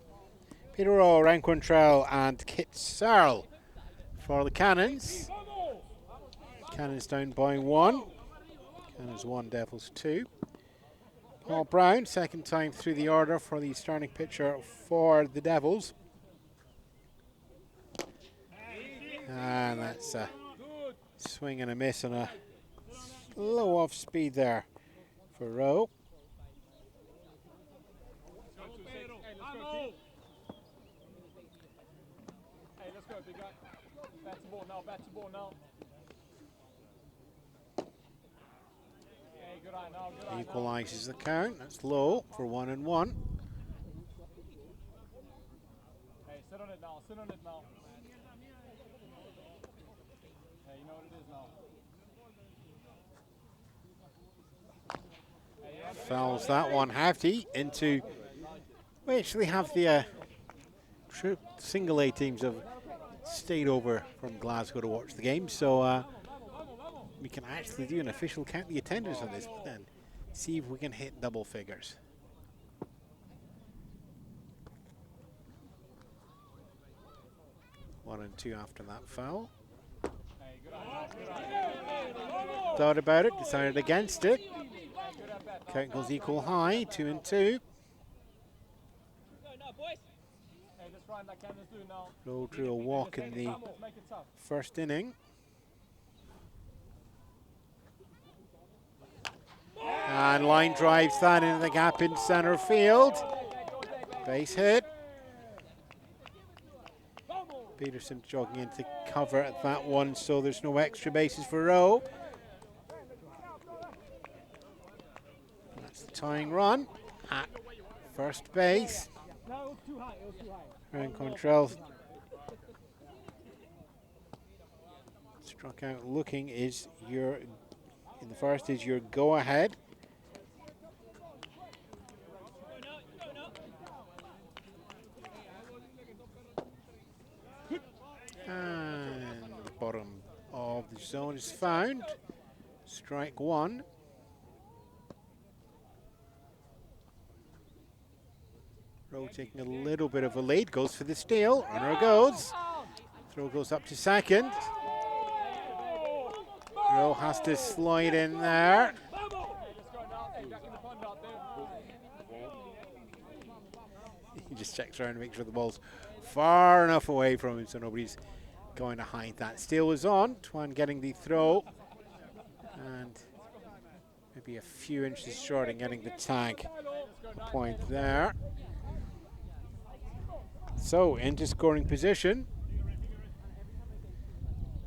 Peter Rowe, Ryan Quantrell and Kit Searle for the Cannons. Cannons down by 1. Cannons 1, Devils 2. Paul Brown, second time through the order for the starting pitcher for the Devils. And that's a swing and a miss and a low off speed there for Rowe. Hey, let's go, big guy. Back to ball now, back to ball now. Hey, good eye now, good eye. Equalises the count. That's low for 1-1. Hey, sit on it now, sit on it now. Hey, you know what it is now. Fouls that one hefty into. We actually have the single A teams have stayed over from Glasgow to watch the game, so we can actually do an official count the attendance on this and see if we can hit double figures. One and 2 after that foul. Thought about it, decided against it. Count goes equal high, 2-2. Rowe drew a walk in the first inning. And line drives that into the gap in center field. Base hit. Peterson jogging into cover at that one, so there's no extra bases for Rowe. That's the tying run at first base. Ryan Quantrell struck out looking is your, in the first is your go ahead. Zone is found. Strike one. Rowe taking a little bit of a lead, goes for the steal. Runner goes. Throw goes up to second. Rowe has to slide in there. He just checks around to make sure the ball's far enough away from him so nobody's going to hide that. Steal was on. Twan getting the throw. And maybe a few inches short in getting the tag point there. So into scoring position.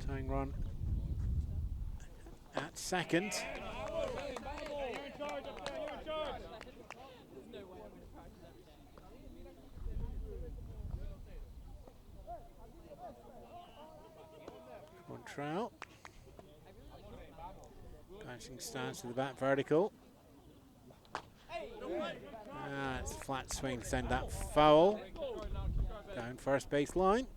Tying run at second. Trout. Bouncing stance to the back vertical. It's a flat swing to send that foul. Down first base line.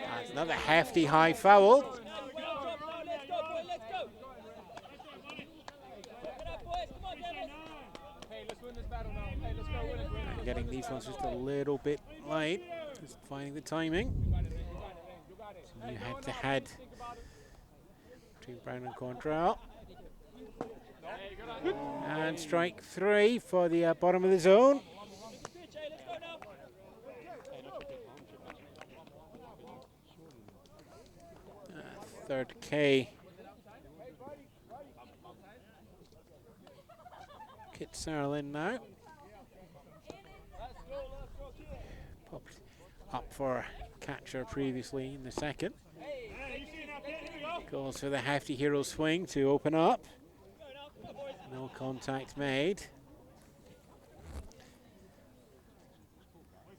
That's another hefty high foul. And getting these ones just a little bit light, just finding the timing. So you head to head between Brown and Contrail. And strike three for the bottom of the zone. Third K. Kit Searle in now. Popped up for catcher previously in the second. Goes for the hefty hero swing to open up. No contact made.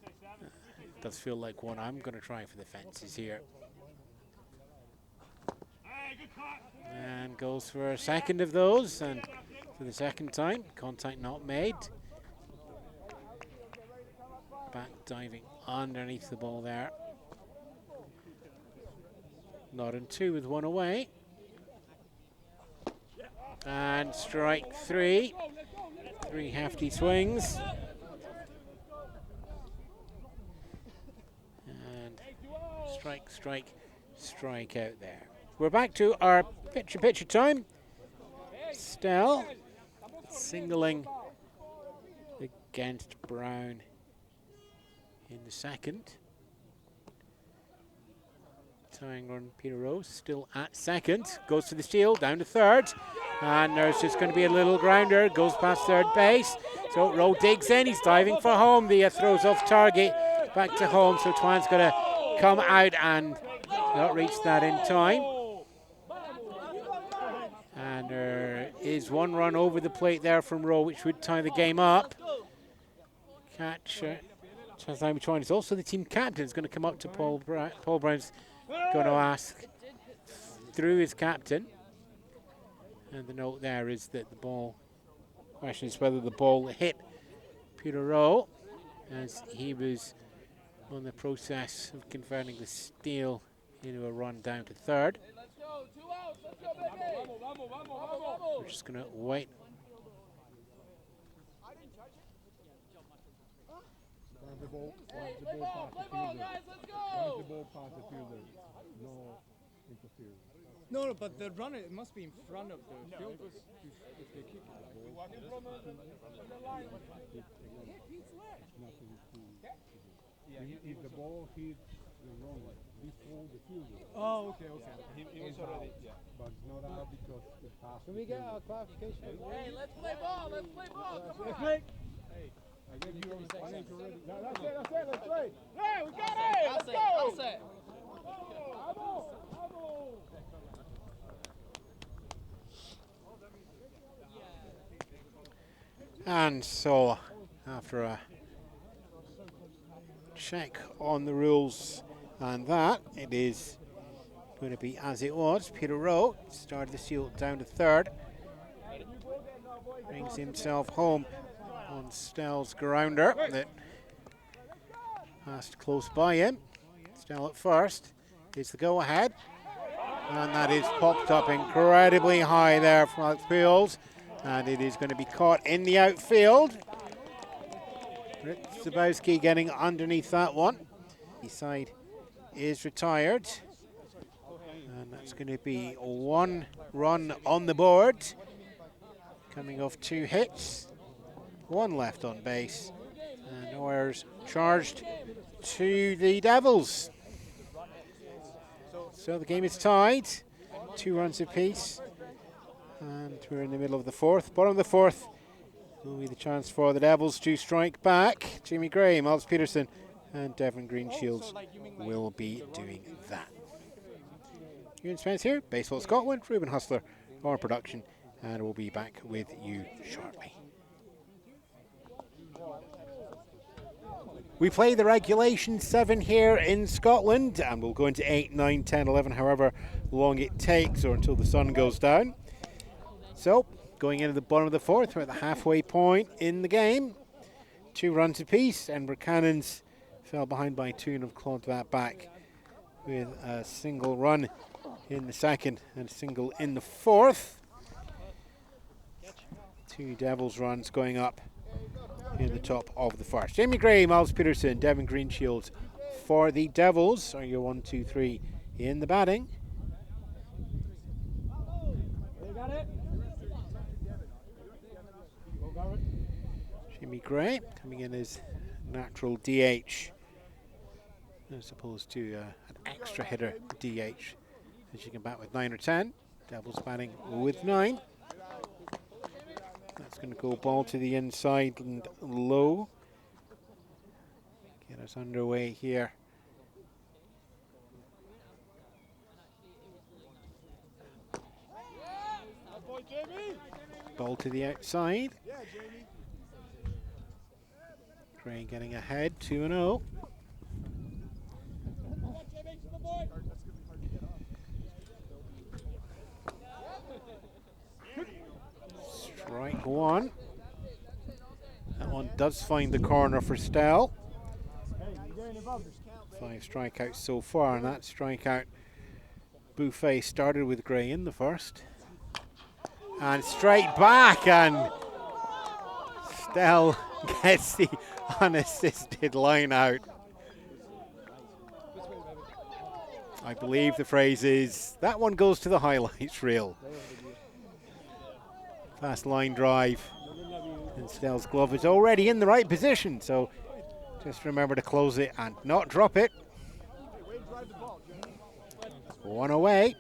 It does feel like one I'm going to try for the fences here. And goes for a second of those, and for the second time, contact not made. Back diving underneath the ball there. Not in two with one away. And strike three. Three hefty swings. And strike, strike, strike out there. We're back to our picture time. Stell singling against Brown in the second. Tying run Peter Rose still at second. Goes to the steal, down to third. And there's just going to be a little grounder. Goes past third base. So Rowe digs in. He's diving for home. The throws off target. Back to home. So Twan's going to come out and not reach that in time. And there is one run over the plate there from Rowe, which would tie the game up. Catcher, Twan is also the team captain. Is going to come up to Paul Brown. Paul Brown's going to ask through his captain. And the note there is that the ball, question is whether the ball hit Peter Rowe, as he was on the process of converting the steal into a run down to third. We're just going to wait. The ball past the fielder, no interference. No, but the runner, it must be in front of the fielders if they kick it. If the ball hits the runner before the fielder. Oh, okay. He was already, but it's not out because it passed. Can we get a clarification? Hey, let's play ball. Come on. Hey, I gave you already. That's it, let's play. Hey, we got it! Let's go! I'll say. And so, after a check on the rules and that, it is going to be as it was. Peter Rowe started the seal down to third. Brings himself home on Stell's grounder that passed close by him. Stell at first. It's the go ahead. And that is popped up incredibly high there from Alex Pujols. And it is going to be caught in the outfield. Rick Zabowski getting underneath that one. The side is retired. And that's going to be 1 run on the board. Coming off 2 hits. 1 left on base. And no errors charged to the Devils. So the game is tied. 2 runs apiece. And we're in the middle of the 4th. Bottom of the 4th will be the chance for the Devils to strike back. Jimmy Gray, Miles Peterson, and Devin Greenshields will be doing that. Ewan Spence here, Baseball Scotland, Reuben Hustler, our production, and we'll be back with you shortly. We play the regulation 7 here in Scotland, and we'll go into 8, 9, 10, 11, however long it takes, or until the sun goes down. So, going into the bottom of the 4th, we're at the halfway point in the game. 2 runs apiece. Edinburgh Cannons fell behind by 2 and have clawed that back with a single run in the 2nd and a single in the 4th. 2 Devils runs going up in the top of the 1st. Jamie Gray, Miles Peterson, Devin Greenshields for the Devils are your 1, 2, 3 in the batting. Jimmy Gray coming in as natural DH as opposed to an extra hitter DH, as you can bat with 9 or 10. Devils batting with 9. That's going to go ball to the inside and low. Get us underway here. Ball to the outside. Gray getting ahead, 2-0. Strike 1. That one does find the corner for Stell. 5 strikeouts so far, and that strikeout buffet started with Gray in the 1st. And straight back, and Stell gets the unassisted line out. I believe the phrase is, that one goes to the highlights reel. Fast line drive. And Stell's glove is already in the right position, so just remember to close it and not drop it. 1 away.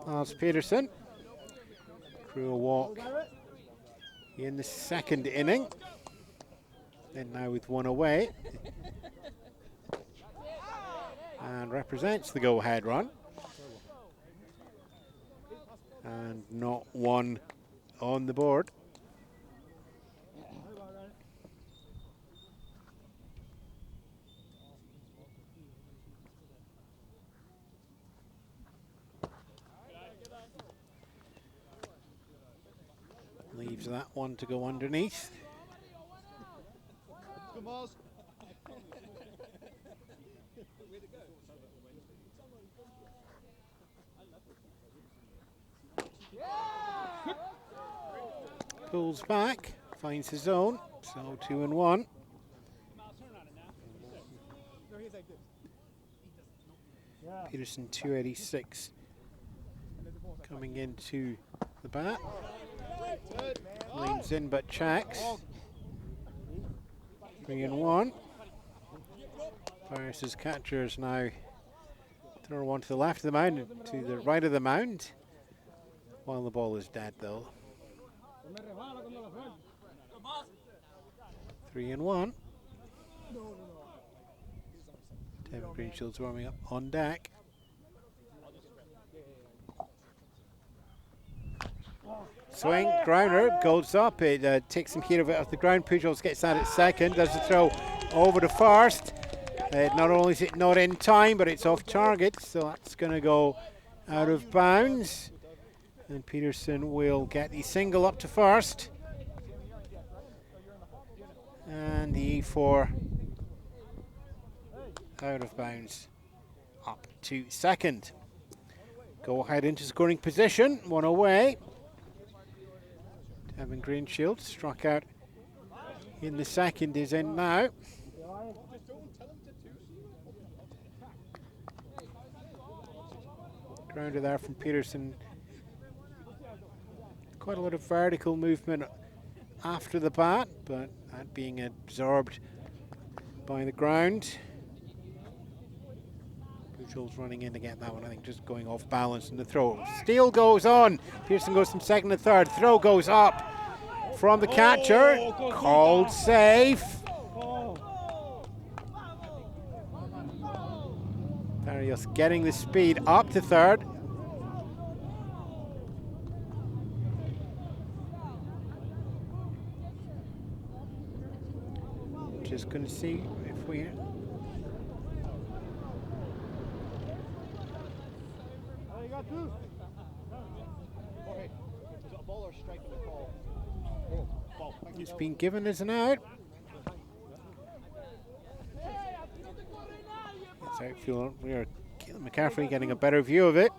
Miles Peterson. Crew a walk in the 2nd inning. Then now with 1 away. And represents the go-ahead run. And not 1 on the board. Leaves that one to go underneath. Pulls back, finds his zone, so 2-1. Peterson 286 coming into the bat. Leans in but checks. 3-1. Paris's catchers now throw one to the left of the mound and to the right of the mound. While the ball is dead though. 3-1. Devin Greenshields warming up on deck. Swing, grounder, goes up. It takes some heat of it off the ground. Pujols gets that at second. Does the throw over to first. Not only is it not in time, but it's off target. So that's going to go out of bounds. And Peterson will get the single up to first. And the E4 out of bounds up to second. Go ahead into scoring position, one away. Devin Greenshield struck out in the second, is in now. Grounder there from Peterson. Quite a lot of vertical movement after the bat, but that being absorbed by the ground. Pujols running in to get that one, I think just going off balance in the throw. Steal goes on. Peterson goes from second to third. Throw goes up from the catcher. Called safe. Darius getting the speed up to third. Just going to see if we... It's been given as an out. It's outfield. We are McCaffrey getting a better view of it.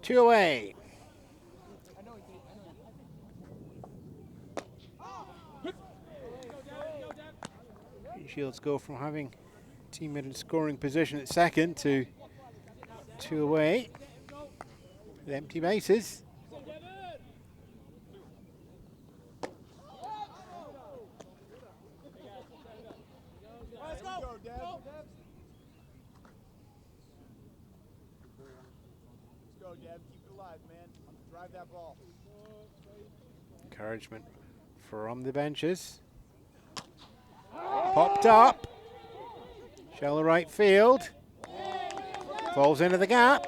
Two away. Shields go from having teammate in scoring position at second to two away with empty bases. That ball. Encouragement from the benches. Popped up. Shallow right field. Falls into the gap.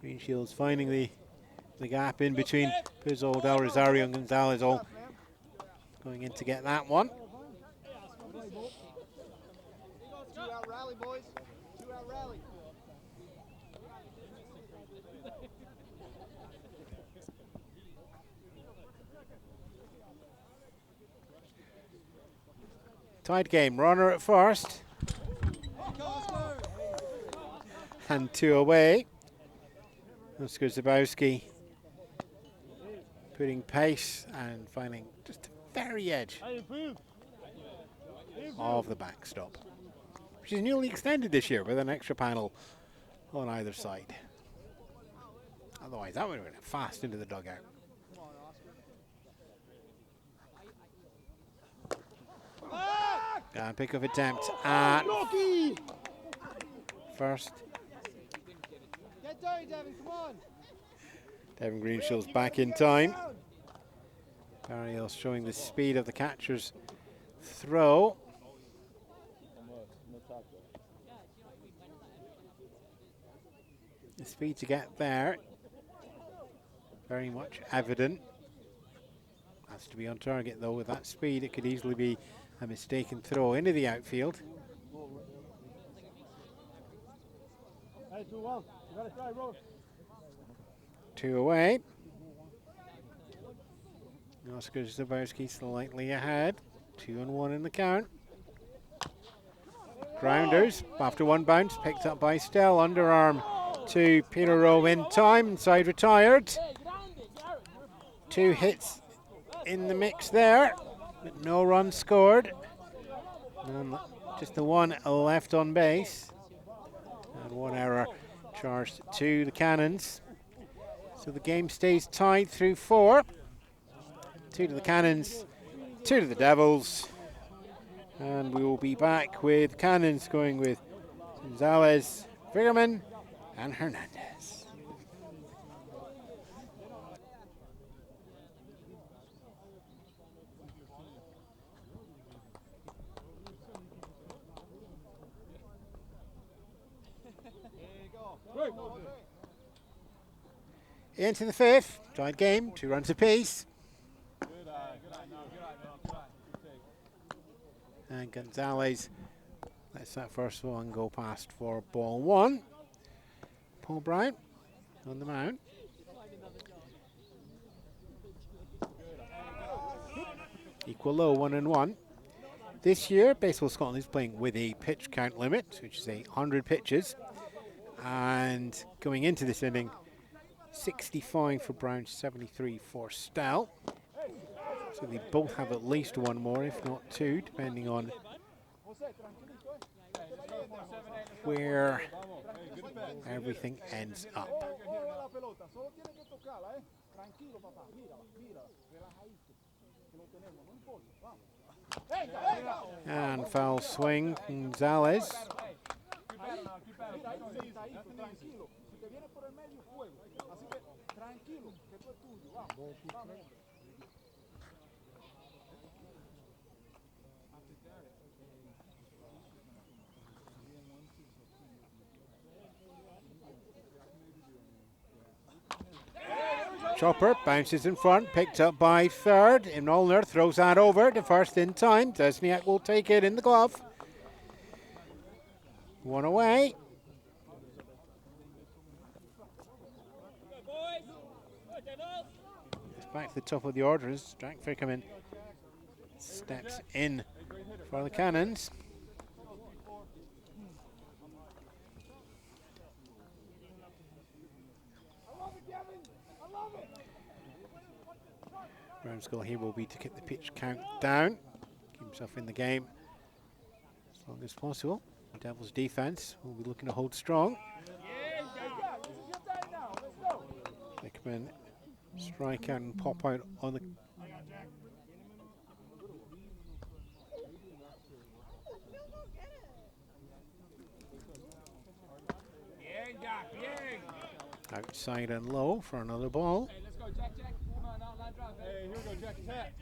Greenshields finding the gap in between Pujols, Del Rosario and Gonzalez, all going in to get that one. 2-out rally, boys. 2-out rally. Tied game, runner at first. And two away. Oscar Zabowski putting pace and finding just the very edge of the backstop, which is newly extended this year with an extra panel on either side. Otherwise, that would have been fast into the dugout. Pick-up attempt at first. Get dirty, Devin, come on. Devin Greenshill's back in time. Barrios showing the speed of the catcher's throw. The speed to get there, very much evident. Has to be on target though. With that speed, it could easily be a mistaken throw into the outfield. Two away. Oscar Zabowski slightly ahead. 2-1 in the count. Grounders after one bounce, picked up by Stell. Underarm to Peter Rowe in time. Inside retired. Two hits in the mix there, but no runs scored. And just the one left on base. And one error charged to the Cannons. So the game stays tied through 4. 2 to the Cannons, 2 to the Devils. And we will be back with Cannons going with Gonzalez, Vigerman, and Hernandez. Into the fifth. Tied game, 2 runs apiece. And Gonzalez lets that first one go past for ball 1. Paul Brown on the mound. Equal low, 1-1. This year, Baseball Scotland is playing with a pitch count limit, which is 100 pitches. And going into this inning, 65 for Brown, 73 for Stout. So they both have at least one more, if not 2, depending on where everything ends up. And foul swing, Gonzalez. Chopper bounces in front, picked up by third. Imnolner throws that over to first in time. Desniak will take it in the glove. 1 away. It's back to the top of the order as Jack Fickerman steps in for the Cannons. Brown's goal here will be to keep the pitch count down, keep himself in the game as long as possible. The Devils' defense will be looking to hold strong. Hickman strike out and pop out on the. Outside and low for another ball. Hey, here we go, Jack. Attack.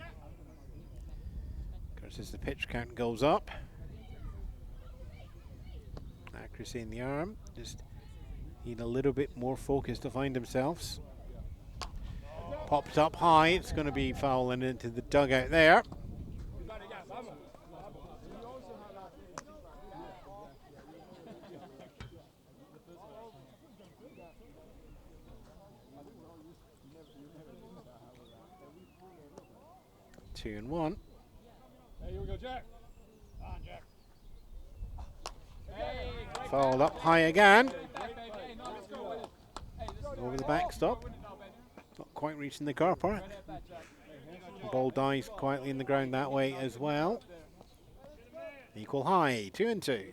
Of course, as the pitch count goes up, accuracy in the arm, just need a little bit more focus to find themselves. Popped up high, it's going to be fouling into the dugout there. Two and one. Hey, here we go, Jack. On, Jack. Fouled up high again. Over the backstop. Not quite reaching the car park. The ball dies quietly in the ground that way as well. Equal high, 2 and 2.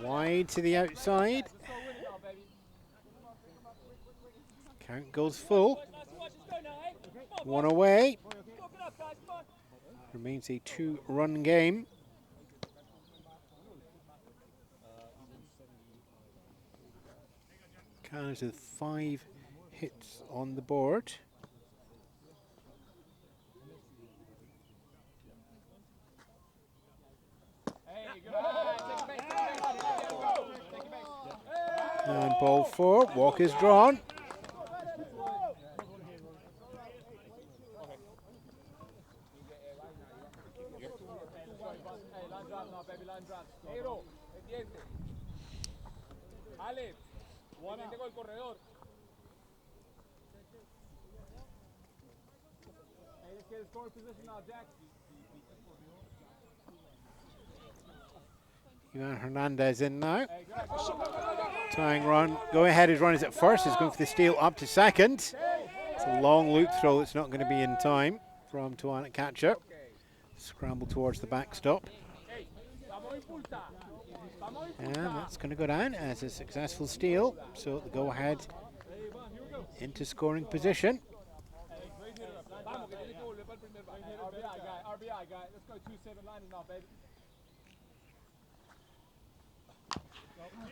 Wide to the outside. Count goes full. 1 away. Remains a 2-run game. Cannons with 5 hits on the board. And ball 4, walk is drawn. Ewan Hernandez in now. Tying run. Go ahead, his run is at first. He's going for the steal up to second. It's a long loop throw that's not going to be in time from Tawana catcher. Scramble towards the backstop. And that's going to go down as a successful steal. So the go ahead into scoring position.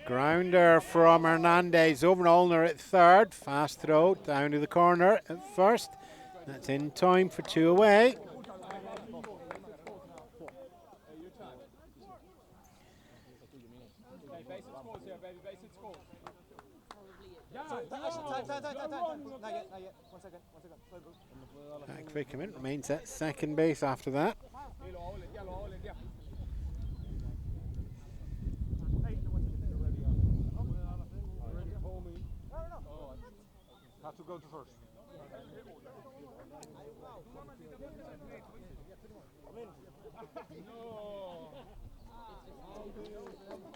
Grounder from Hernandez over and Ulner at third. Fast throw down to the corner at first. That's in time for 2 away. Okay, basic scores here, baby. Basic scores. Time. Not yet. 1 second. Quickerman remains at second base after that. Have to go to first.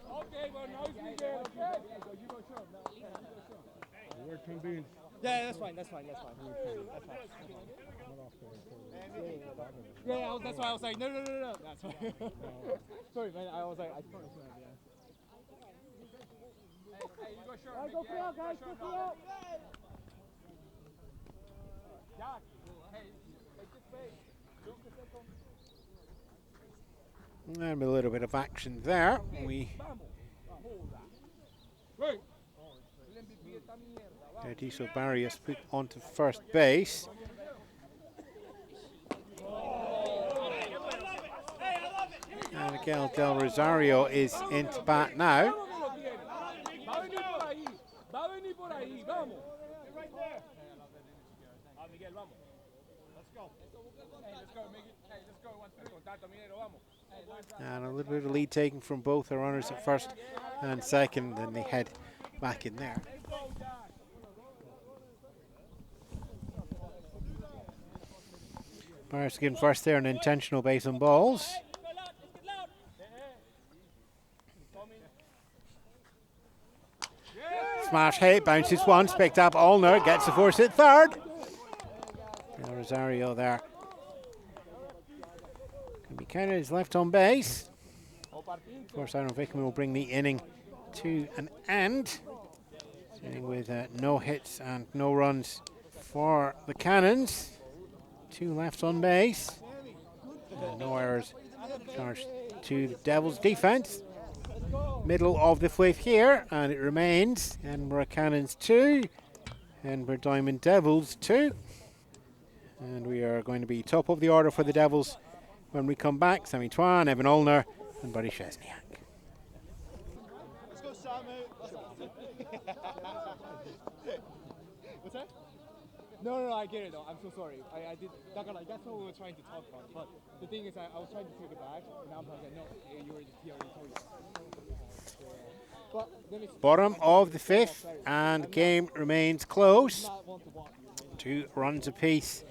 Okay, well, now you go. You go show. We're convinced. Yeah, that's fine. Yeah, that's why I was like, no. That's fine. Sorry, man. I was like, I promise you. Hey, you go short. Go clear, guys. Go clear. Jack, hey, take this way. Look the second. And a little bit of action there. Ediso Barrios put onto first base. And Miguel Del Rosario is into bat now. And a little bit of lead taken from both the runners at first and second, and they head back in there. Barrios getting first there, an intentional base on balls. Smash hit, bounces once, picked up Allner, gets the force at third. Del Rosario there. Can be counted as left on base. Of course, Aaron Vickman will bring the inning to an end. Inning with no hits and no runs for the Cannons. 2 left on base. And no errors charged to the Devils' defense. Middle of the 5th here, and it remains Edinburgh Cannons 2, Edinburgh Diamond Devils 2. And we are going to be top of the order for the Devils when we come back. Sammy Twan, Evan Allner, and Buddy Chesniak. Let's go, Sammy. What's that? No, I get it though. I'm so sorry. I did. That's what we were trying to talk about. But the thing is, I was trying to take it back, and I'm like, no, you already told you. Bottom of the 5th, and the game remains close. 2 runs apiece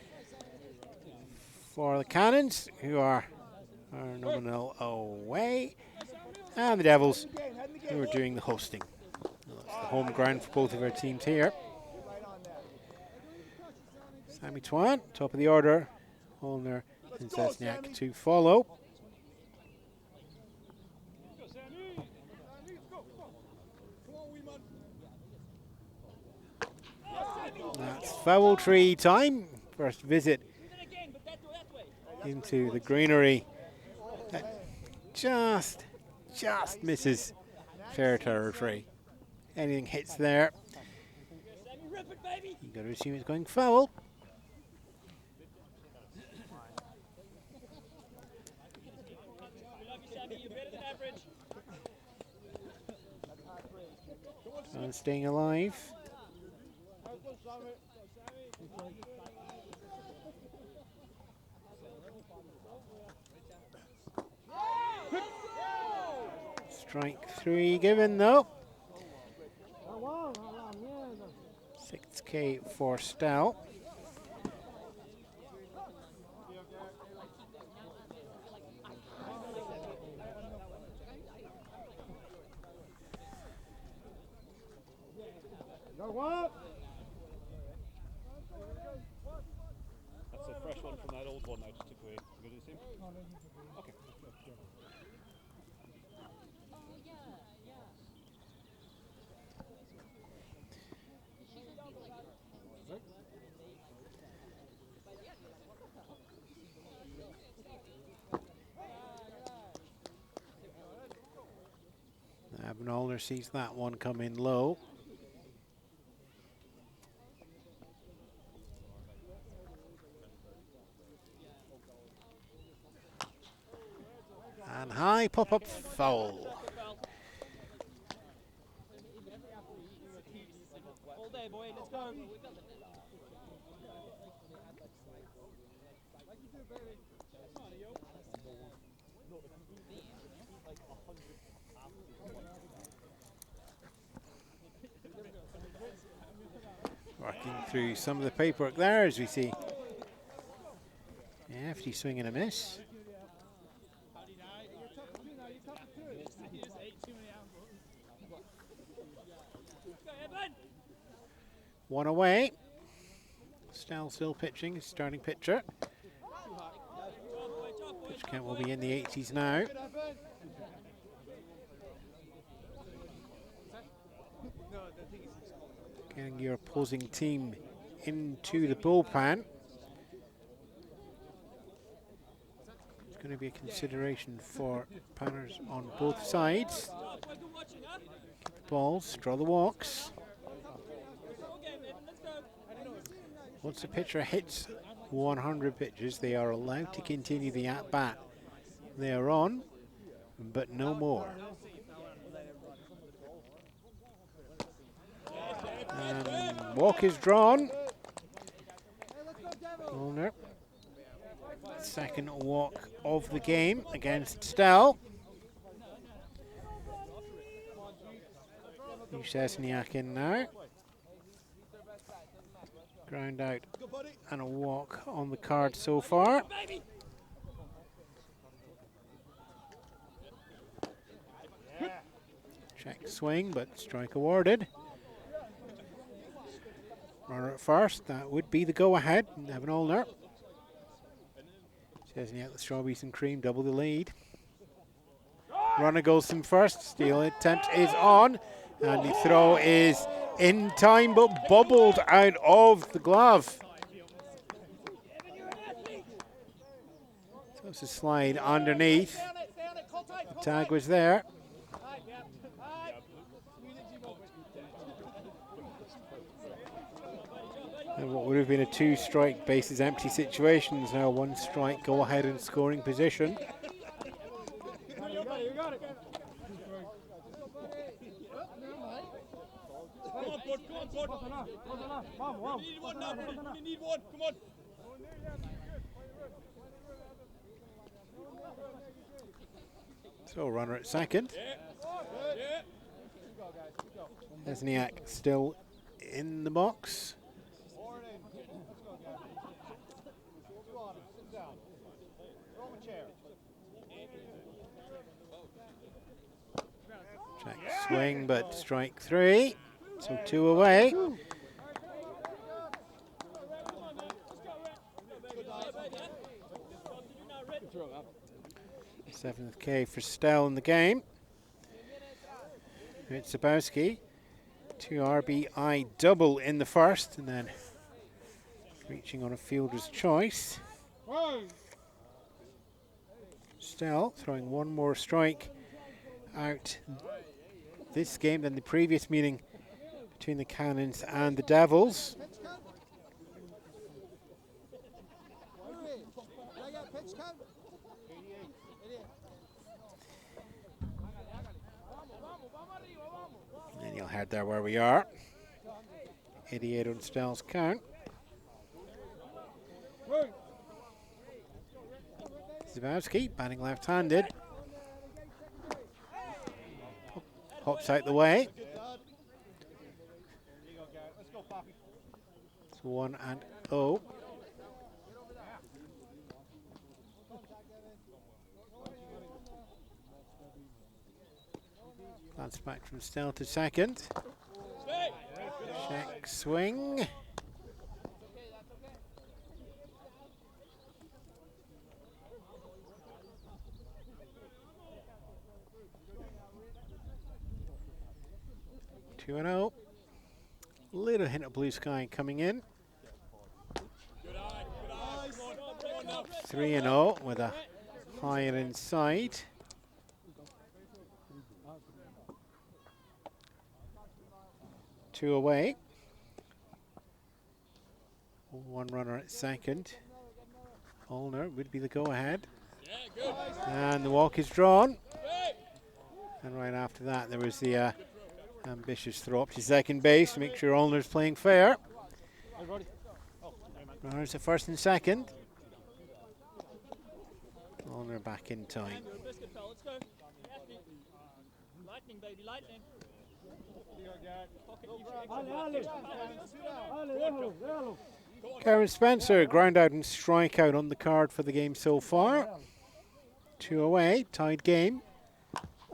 for the Cannons, who are nominal away, and the Devils, who are doing the hosting. That's the home ground for both of our teams here. Sammy Twan, top of the order. Allner and Chesniak to follow. That's foul tree time. First visit into the greenery. That just misses fair territory. Anything hits there, you got to assume it's going foul. And staying alive. Strike 3 given though. 6K for Stout. That's a fresh one from that old one I just took away. You going to do the same? Okay. Allner sees that one come in low. And high pop-up foul. there, boy. Let's go. Working through some of the paperwork there as we see. Yeah, hefty swing and a miss. One away. Still pitching, starting pitcher. Pitch count will be in the 80s now. Getting your opposing team into the bullpen. It's going to be a consideration for panners on both sides. Balls, draw the walks. Once the pitcher hits 100 pitches, they are allowed to continue the at-bat they are on, but no more. And walk is drawn. Owner. Second walk of the game against Stell. Szczesniak in now. Ground out and a walk on the card so far. Check swing, but strike awarded. Runner at first, that would be the go-ahead. Evan Olner. Szczesniak, the strawberries and cream, double the lead. Runner goes in first, steal attempt is on, and the throw is in time but bobbled out of the glove. So it's a slide underneath. The tag was there. And what would have been a two-strike bases empty situation is now one strike, go ahead in scoring position. So runner at second. Szczesniak still in the box. Check swing, but strike three. So two away. Seventh K for Stell in the game. It's Zabowski. 2 RBI double in the first, and then reaching on a fielder's choice. Stell throwing one more strike out this game than the previous meeting between the Cannons and the Devils. And you'll head there where we are. 88 on Stell's count. Zabowski batting left-handed. Hops out the way. It's 1-0. Glance back from Stell to second. Check swing. Two and 0. Little hint of blue sky coming in. 3-0 with a higher inside. Two away. One runner at second. Olner would be the go-ahead. And the walk is drawn. And right after that, there was the Ambitious throw up to second base. Make sure Ulner's playing fair. Runners at first and second. Ulner back in time. Lightning, baby, lightning. Karen Spencer, ground out and strikeout on the card for the game so far. 2 away, tied game.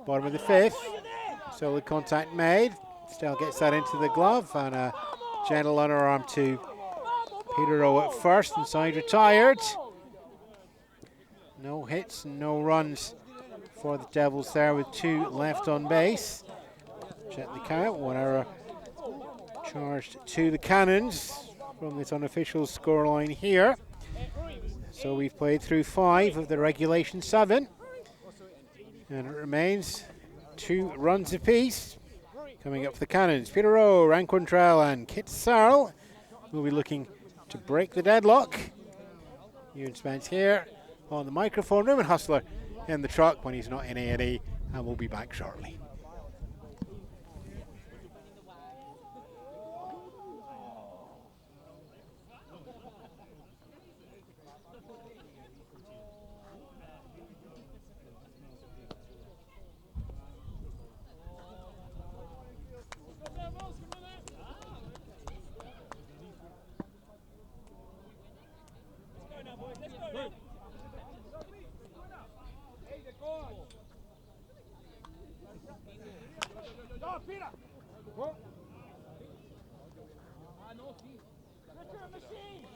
Bottom of the 5th. Solid contact made. Still gets that into the glove, and a gentle underarm to Peter Rowe at first. Inside retired. No hits, no runs for the Devils there with 2 left on base. Check the count. 1 error charged to the Cannons from this unofficial scoreline here. So we've played through 5 of the regulation 7. And it remains 2 runs apiece. Coming up for the Cannons, Peter Rowe, Ryan Quantrell and Kit Searle will be looking to break the deadlock. Ewan Spence here on the microphone. Reuben Hustler in the truck when he's not in A&E, and we'll be back shortly.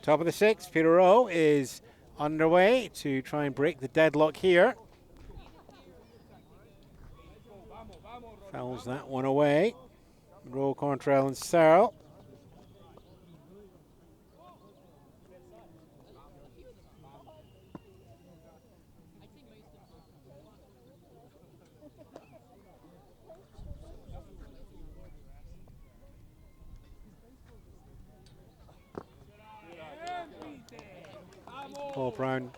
Top of the 6th, Peter Rowe is underway to try and break the deadlock here. Fouls that one away. Rowe, Quantrell and Searle. Paul Brown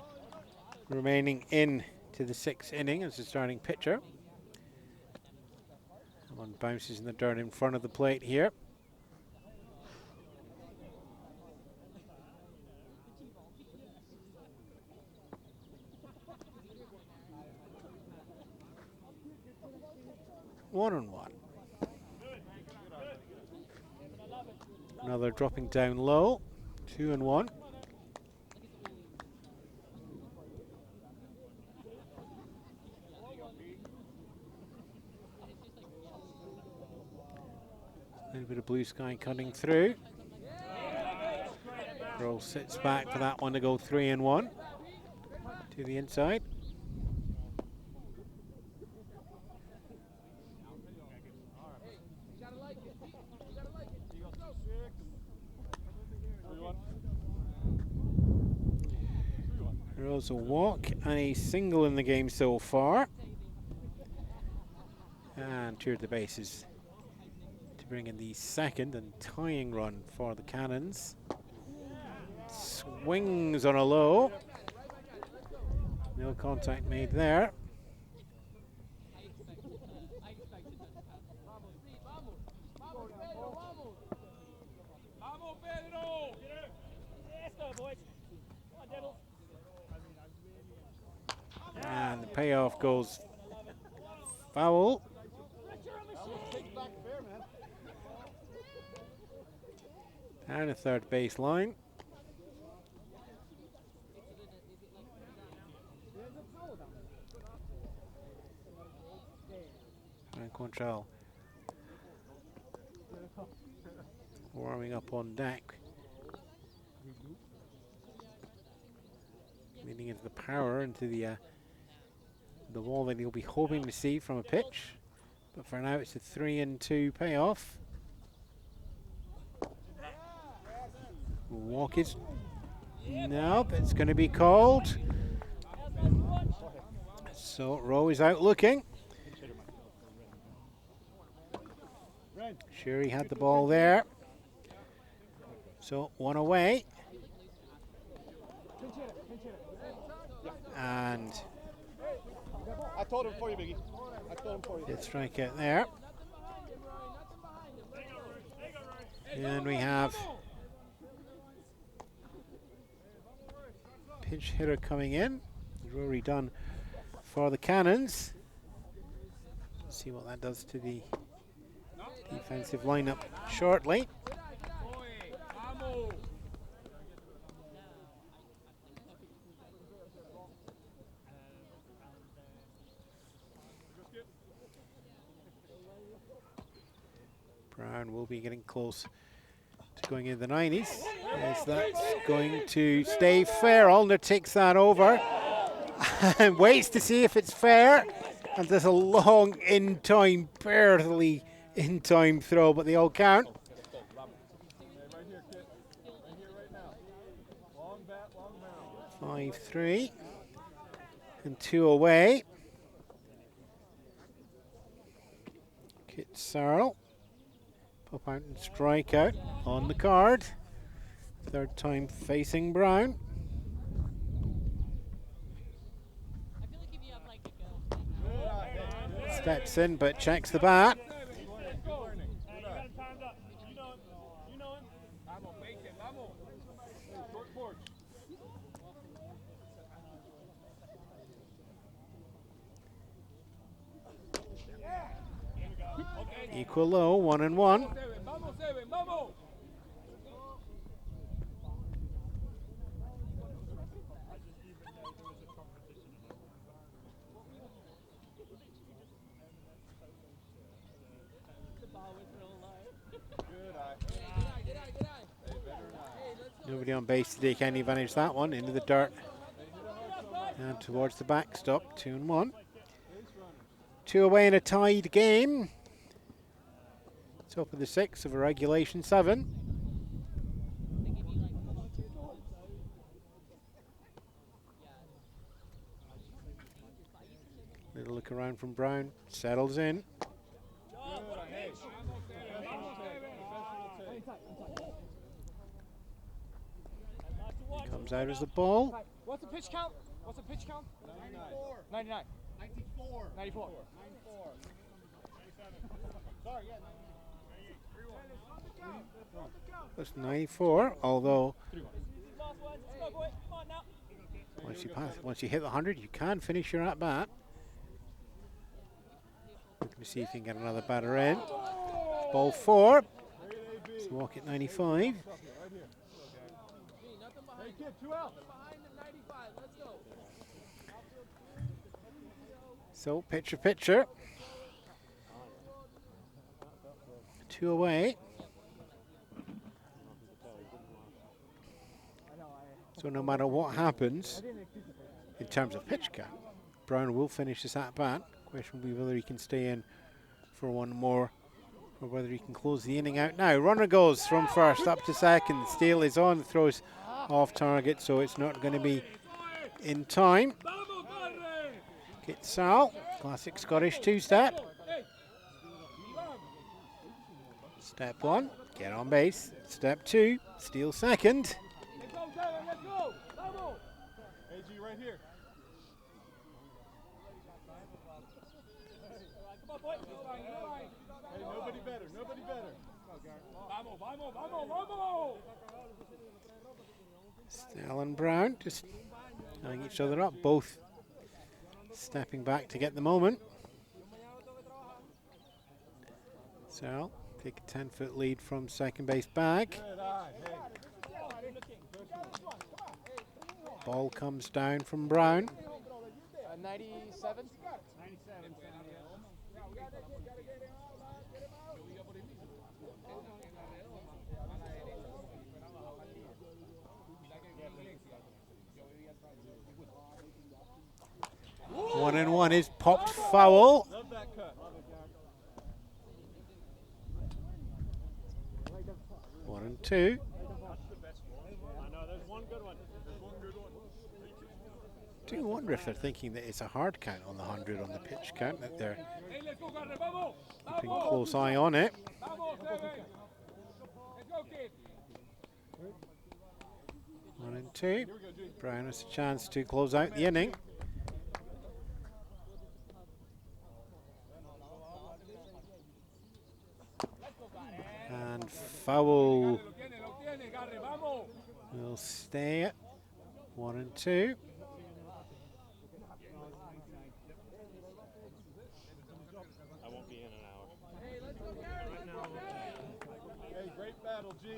remaining in to the 6th inning as the starting pitcher. One bounces in the dirt in front of the plate here. One on one. Another dropping down low. 2 and 1. A little bit of blue sky cutting through. Roll sits back for that one to go 3 and 1 to the inside. There's a walk and a single in the game so far. And 2 at the bases to bring in the 2nd and tying run for the Cannons. Swings on a low. No contact made there. And the payoff goes foul. Down a third base line. And Quantrell warming up on deck. Leading into the power, into the wall that he'll be hoping to see from a pitch. But for now it's a 3 and 2 payoff. Walk is, nope, it's going to be called. So Rowe is out looking. Sure, he had the ball there. So 1 away. And I told him for you, Biggie. I told him for you. good strikeout there. And we have pinch hitter coming in. Rory done for the Cannons. See what that does to the defensive lineup shortly. Brown will be getting close to going in the 90s. As that's going to stay fair. Allner takes that over and waits to see if it's fair. And there's a long in-time, barely in-time throw, but they all count. 5-3 and 2 away. Kit Searle. Pop out and strike out on the card. Third time facing Brown. Steps in but checks the bat. Equal low, 1-1. Nobody on base to take any advantage of that one. Into the dirt and towards the backstop. 2-1. 2 away in a tied game. Top of the 6 of a regulation 7. Little look around from Brown. Settles in. Comes out as the ball. What's the pitch count? What's the pitch count? 99. 94. 94. 94. Sorry, yeah. That's 94, although once you hit the 100, you can finish your at-bat. Let me see if you can get another batter in. Ball 4. So walk at 95. So pitcher. 2 away. So no matter what happens in terms of pitch count, Brown will finish this at bat. Question will be whether he can stay in for one more or whether he can close the inning out now. Runner goes from first up to second. Steele is on, throws off target, so it's not going to be in time. Kit Sal, classic Scottish two-step. Step 1, get on base. Step 2, steal second. Right here. Hey, nobody better. Vamos. Steele and Brown just tying each other up, both stepping back to get the moment. So, take a 10-foot lead from second base back. Ball comes down from Brown. 97? 1-1 is popped foul. Love that cut. 1-2. I do wonder if they're thinking that it's a hard count on the 100 on the pitch count, that they're keeping a close eye on it. 1-2. Brown has a chance to close out the inning. And foul will stay at 1 and 2. I won't be in an hour. Hey, great battle, G.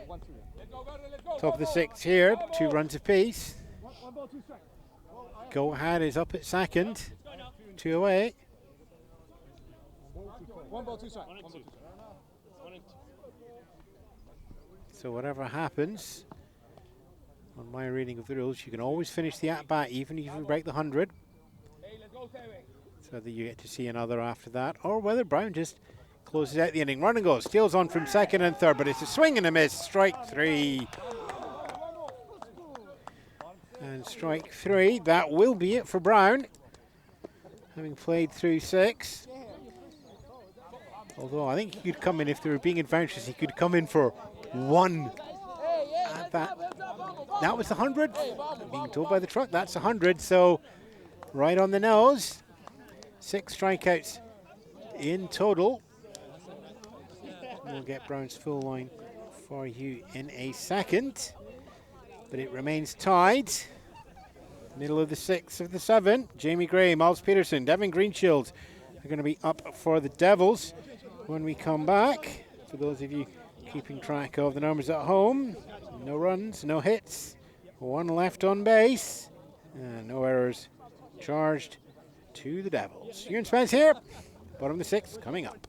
1-2. Top of the 6th here, 2 runs apiece. One ball, 2 strikes. Go ahead is up at second, 2 away. 1 ball, 2 strikes. 1 and 2. 1 and 2. So whatever happens, on my reading of the rules, you can always finish the at-bat even if you break the 100. So that you get to see another after that, or whether Brown just closes out the inning. Run and goes, steals on from second and third, but it's a swing and a miss. Strike 3. And strike 3, that will be it for Brown, having played through 6. Although I think he could come in, if they were being adventurous, he could come in for 1 at that. That was 100. I'm being told by the truck that's 100, so right on the nose. 6 strikeouts in total. We'll get Brown's full line for you in a second, but it remains tied. Middle of the 6th of the 7th. Jamie Gray, Miles Peterson, Devin Greenshields are going to be up for the Devils when we come back. For those of you keeping track of the numbers at home, no runs, no hits, 1 left on base, and no errors charged to the Devils. Ewan Spence here, bottom of the 6th coming up.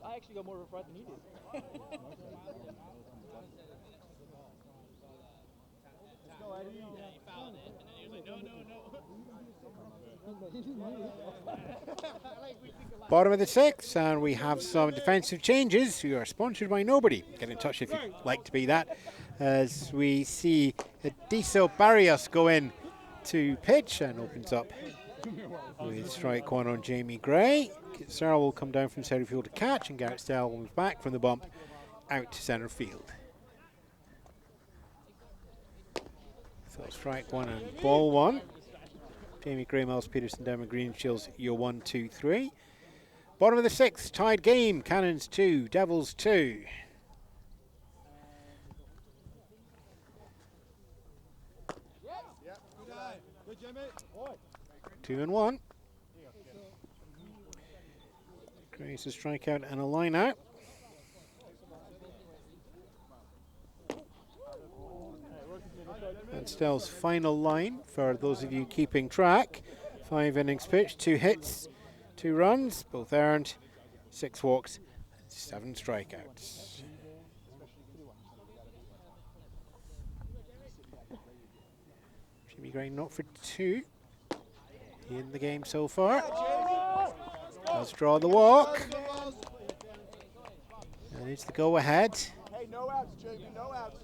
I actually got more of a fright than he did. Bottom of the 6th, and we have some defensive changes. We are sponsored by nobody. Get in touch if you'd like to be that. As we see Adiso Barrios go in to pitch and opens up with strike 1 on Jamie Gray. Sarah will come down from center field to catch, and Garrett Stell will move back from the bump out to center field. So strike 1 and ball 1. Jamie Gray, Miles Peterson, Devin Greenshields, your 1, 2, 3. Bottom of the 6th, tied game. Cannons 2, Devils 2. Good, Jimmy. 2 and 1. Gray's a strikeout and a line out. And Stell's final line for those of you keeping track. 5 innings pitched, 2 hits, 2 runs, both earned, 6 walks, 7 strikeouts. Jimmy Gray not for 2 in the game so far. Does draw the walk. And it's the go ahead. Hey, no outs, Jamie, no outs.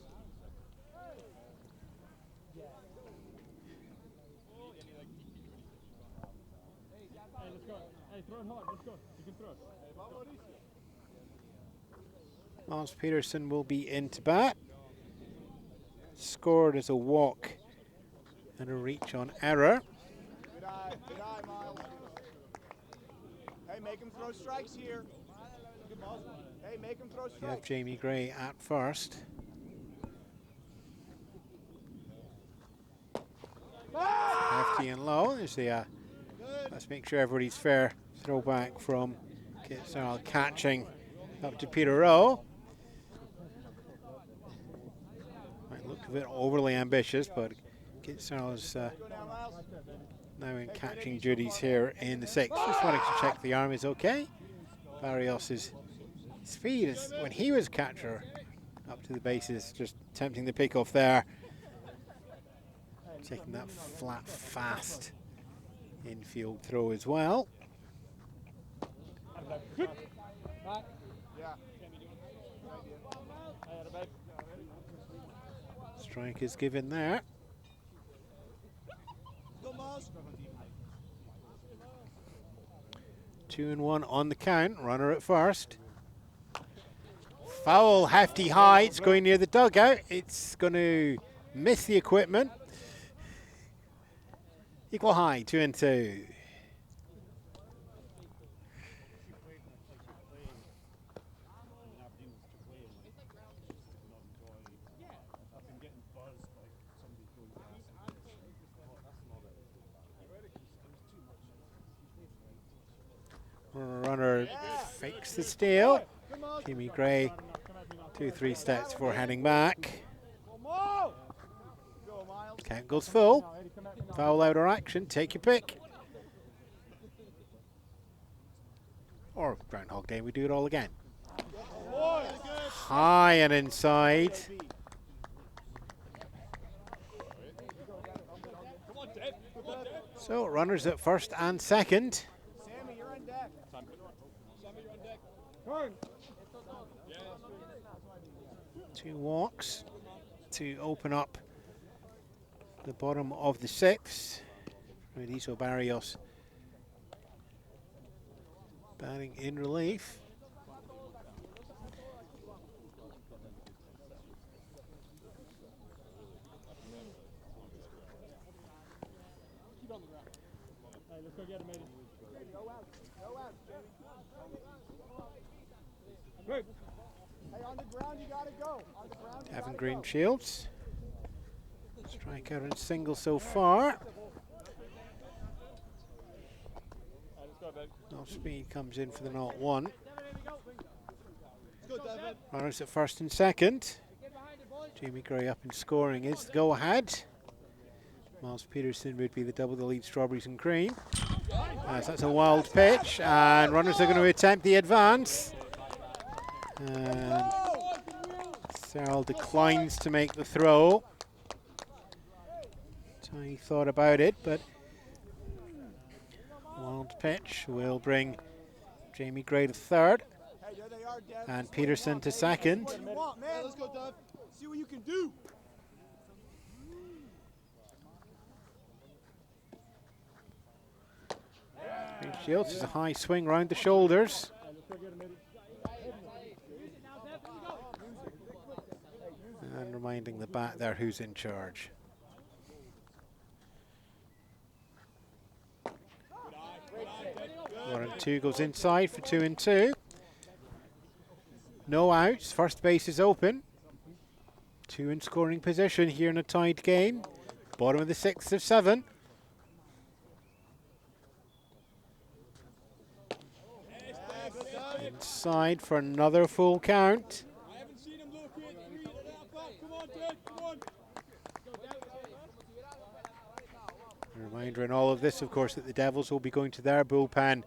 Miles Peterson will be in to bat. Scored as a walk and a reach on error. Good eye, Miles. Hey, make him throw strikes here. Hey, make him throw You have strikes. Jamie Gray at first. Hefty and low. There's the let's make sure everybody's fair. Throwback from Kitsarl catching up to Peter Rowe. Might look a bit overly ambitious, but Kitsarl is now in catching duties here in the 6th. Just wanting to check the arm is okay. Barrios's speed is, when he was catcher, up to the bases, just attempting the pickoff there. Taking that flat, fast infield throw as well. Strike is given there. 2 and 1 on the count. Runner at first. Foul, hefty high. It's going near the dugout. It's going to miss the equipment. Equal high, 2-2. Runner fakes the steal. Jamie Gray 2-3 steps before heading back. Count goes full. Foul out or action, take your pick. Or Groundhog Day, we do it all again. High and inside. So runners at first and second. Two walks to open up the bottom of the sixth. Rediso Barrios batting in relief. Let's go get him, Eddie. Good. Hey, on the ground, you gotta go. On the ground, Evan Green Shields. Strikeout and single so far. Off speed comes in for the 0-1. Runners at first and second. Jamie Gray up in scoring is the go ahead. Miles Peterson would be the double the lead, strawberries and cream. As that's a wild pitch, and runners are going to attempt the advance. And Searle declines to make the throw. So he thought about it, but wild pitch will bring Jamie Gray to third and Peterson to second. Let's go, Dove. See what you can do. Green Shields is a high swing round the shoulders. And reminding the bat there who's in charge. One and two goes inside for 2-2. No outs, first base is open. Two in scoring position here in a tied game. Bottom of the sixth of 7. Inside for another full count. A reminder in all of this, of course, that the Devils will be going to their bullpen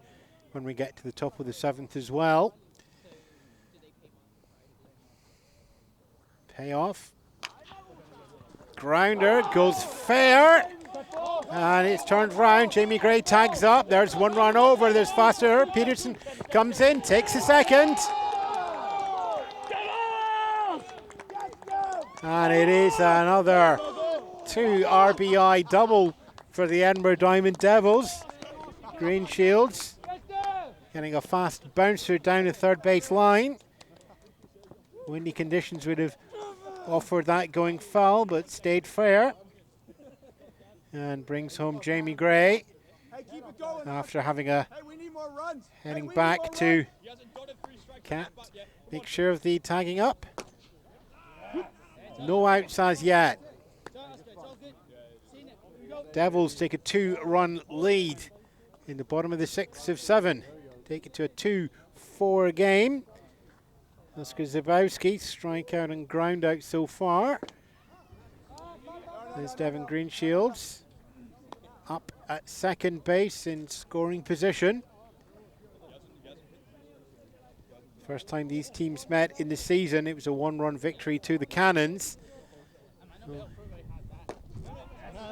when we get to the top of the 7th as well. Payoff. Grounder goes fair. And it's turned round. Jamie Gray tags up. There's one run over. There's faster. Peterson comes in, takes a second. And it is another 2 RBI double for the Edinburgh Diamond Devils. Green Shields getting a fast bouncer down the third base line. Windy conditions would have offered that going foul, but stayed fair. And brings home Jamie Gray after having a heading back to Cat. Make sure of the tagging up. No outs as yet. Devils take a 2-run lead in the bottom of the 6th of 7. Take it to a 2-4 game. Oscar Zabowski, strikeout and ground out so far. There's Devin Greenshields up at second base in scoring position. First time these teams met in the season, it was a 1-run victory to the Cannons.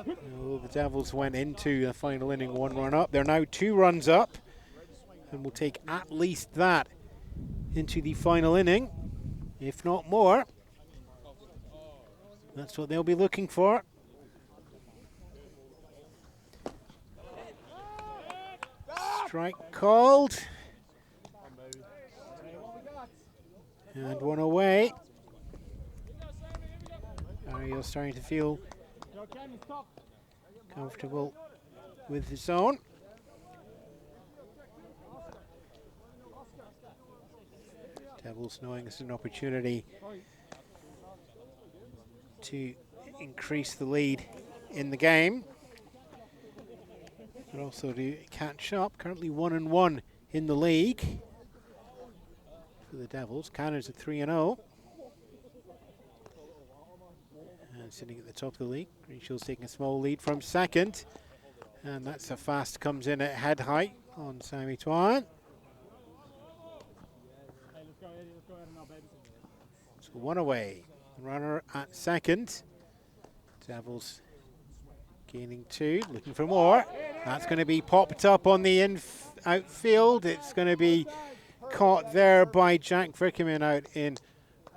The Devils went into the final inning 1 run up. They're now 2 runs up and will take at least that into the final inning, if not more. That's what they'll be looking for. Strike called. And one away. Barrios starting to feel comfortable with the zone. Devils knowing it's an opportunity to increase the lead in the game, but also to catch up. Currently 1-1 in the league for the Devils. Cannons at 3-0. And sitting at the top of the league, Greenshield's taking a small lead from second. And that's a fast comes in at head height on Sammy Twan. So one away. Runner at second. Devils gaining 2, looking for more. That's going to be popped up on the outfield. It's going to be caught there by Jack Vickerman out in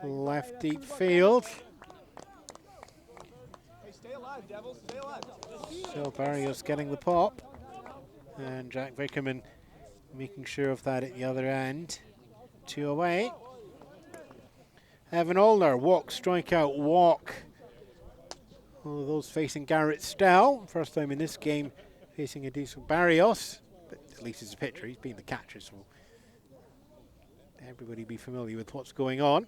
left deep field. So Barrios getting the pop, and Jack Vickerman making sure of that at the other end. 2 away. Evan Olner, walk, strikeout, walk. All of those facing Garrett Stell. First time in this game facing a decent Barrios, but at least he's a pitcher. He's been the catcher, so everybody be familiar with what's going on.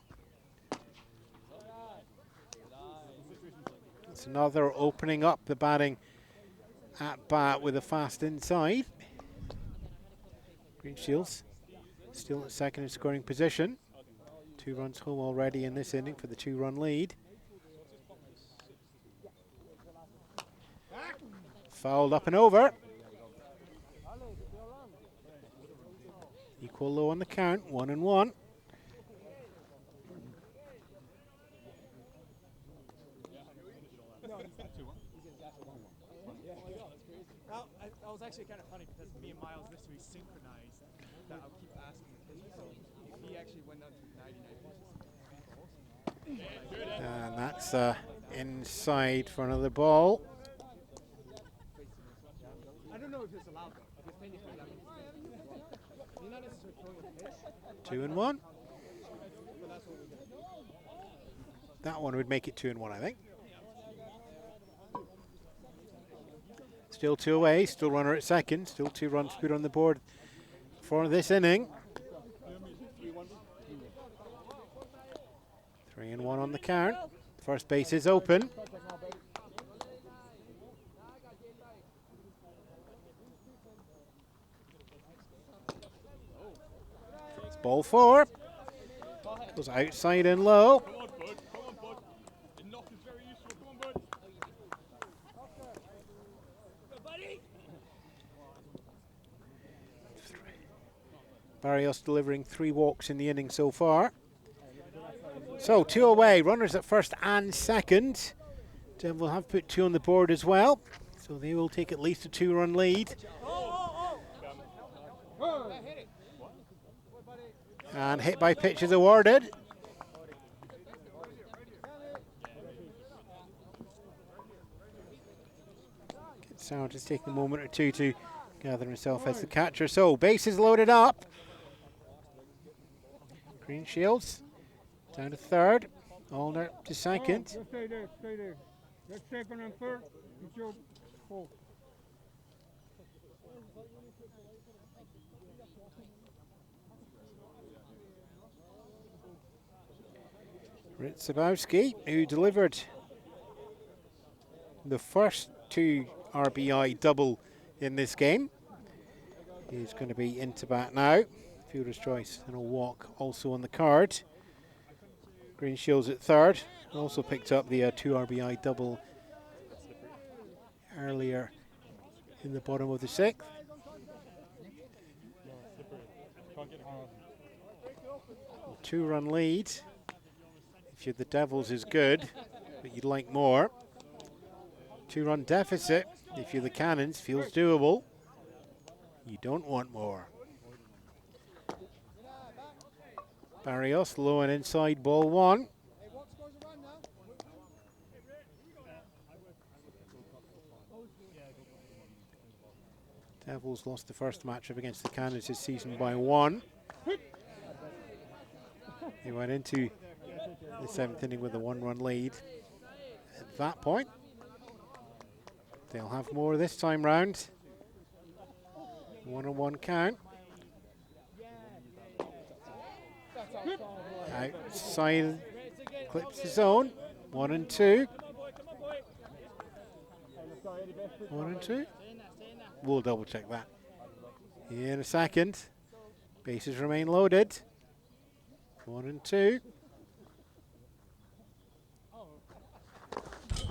It's another opening up the batting at bat with a fast inside. Greenshields still at second in scoring position. 2 runs home already in this inning for the 2-run lead. Fouled up and over. Equal low on the count, 1-1. That was actually kind of funny because me and Miles literally synchronized that. I'll keep asking him. So if he actually went down to 99 pitches. And that's inside for another ball. I don't know if it's allowed though. Because technically that means you're not necessarily throwing a pitch. 2-1. But that's what we're doing. That one would make it 2-1, I think. Still 2 away, still runner at second, still 2 runs put on the board for this inning. 3-1 on the count. First base is open. It's ball 4. Goes outside and low. Barrios delivering 3 walks in the inning so far. So 2 away, runners at first and second. Devil have put 2 on the board as well, so they will take at least a 2-run lead. And hit by pitch is awarded. Sound just taking a moment or two to gather himself as the catcher. So bases loaded up. Greenshields down to third. Olner to second. Just stay there, stay there. That's second and third. It's your fault. Ritzabowski, who delivered the first 2 RBI double in this game. He's going to be into bat now. Fielder's choice and a walk also on the card. Greenshields at third. Also picked up the 2 RBI double earlier in the bottom of the 6th. 2-run lead. If you're the Devils is good, but you'd like more. 2-run deficit, if you're the Cannons, feels doable. You don't want more. Barrios low and inside, ball 1. Devils lost the first matchup against the Cannons this season by 1. They went into the 7th inning with a 1-run lead at that point. They'll have more this time round. 1-1 count. Outside, clips the zone. 1-2. 1-2. We'll double check that in a second. Bases remain loaded. 1-2.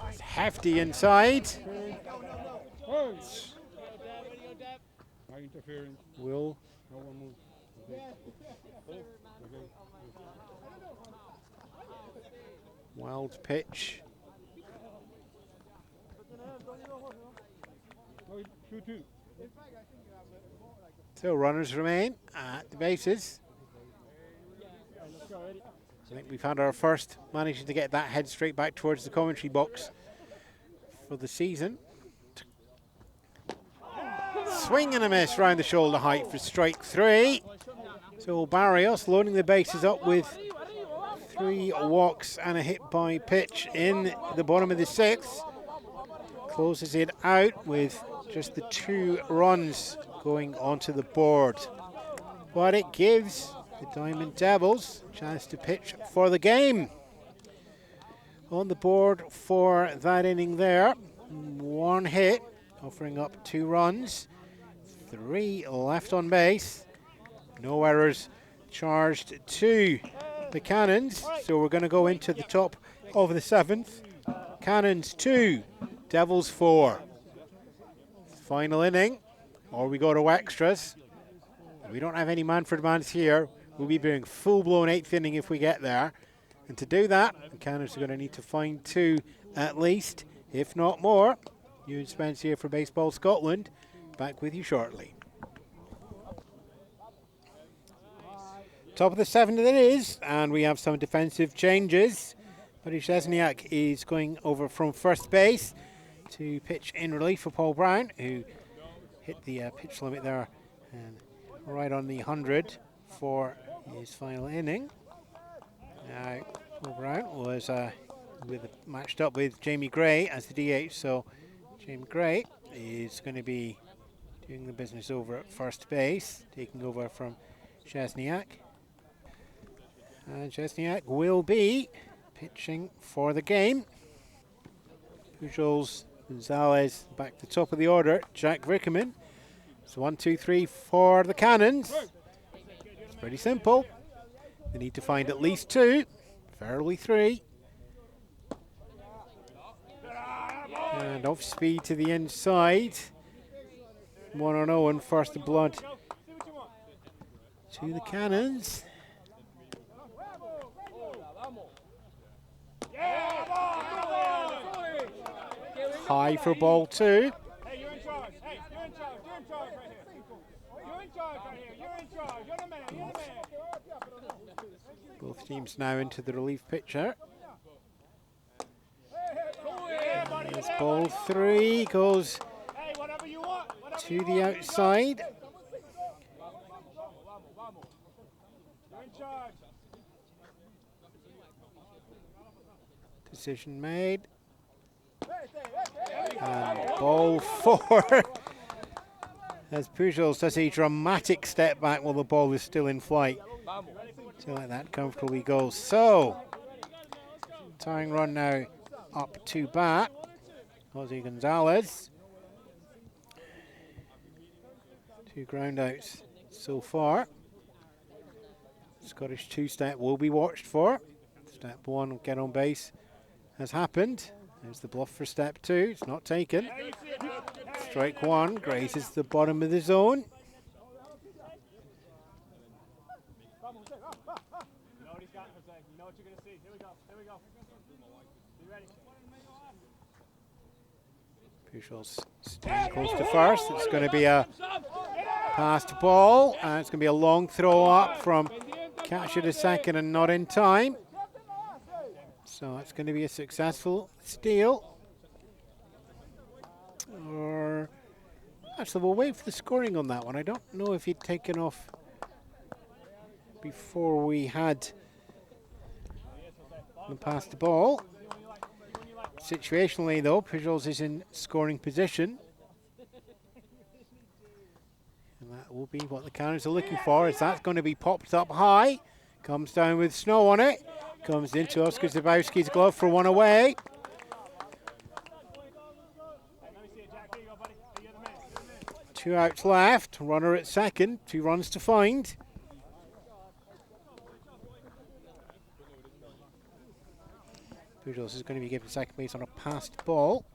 It's hefty inside. No interference. Will No one moves. Okay. wild pitch. No, 2-2. So runners remain at the bases. I think we've had our first managing to get that head straight back towards the commentary box for the season. Swing and a miss round the shoulder height for strike 3. So Barrios loading the bases up with 3 walks and a hit by pitch in the bottom of the 6th. Closes it out with just the 2 runs going onto the board. But it gives the Diamond Devils a chance to pitch for the game. On the board for that inning there, 1 hit, offering up 2 runs, 3 left on base, no errors charged to the Cannons. So we're going to go into the top of the 7th. Cannons 2, Devils 4. Final inning, or we go to extras. We don't have any Manfred Mans here. We'll be doing full-blown 8th inning if we get there. And to do that, the Cannons are going to need to find 2 at least, if not more. Ewan Spence here for Baseball Scotland. Back with you shortly. Top of the 7th it is, and we have some defensive changes. Buddy Szczesniak is going over from first base to pitch in relief for Paul Brown, who hit the pitch limit there and right on the 100 for his final inning. Paul Brown was matched up with Jamie Gray as the DH, so Jamie Gray is going to be doing the business over at first base, taking over from Szczesniak. And Szczesniak will be pitching for the game. Pujols, Gonzalez back to the top of the order, Jack Vickerman. So 1, 2, 3 for the Cannons. It's pretty simple. They need to find at least 2, preferably 3. And off speed to the inside. 1-0 and first to blood to the Cannons. High for ball 2. Hey, you're in charge. Hey, you're in charge. You're in charge right here. You're in charge right here. You're in charge. You're the man. You're the man. Both teams now into the relief pitcher. As ball 3 goes to the outside. Decision made. And ball 4 as Pujols does a dramatic step back while the ball is still in flight to let that comfortably go. So, tying run now up to bat. Jose Gonzalez. 2 ground outs so far. Scottish 2-step will be watched for. Step 1, get on base, has happened. There's the bluff for step 2. It's not taken. Strike 1 grazes the bottom of the zone. Pujols staying close to first. It's going to be a passed ball, and it's going to be a long throw up from catcher to second and not in time. So it's going to be a successful steal. Or actually, we'll wait for the scoring on that one. I don't know if he'd taken off before we had And pass the ball. Situationally, though, Pujols is in scoring position. And that will be what the Cannons are looking for, as that's going to be popped up high. Comes down with snow on it. Comes into Oskar Zabowski's glove for one away. Two outs left. Runner at second. 2 runs to find. Pujols is going to be given second base on a passed ball.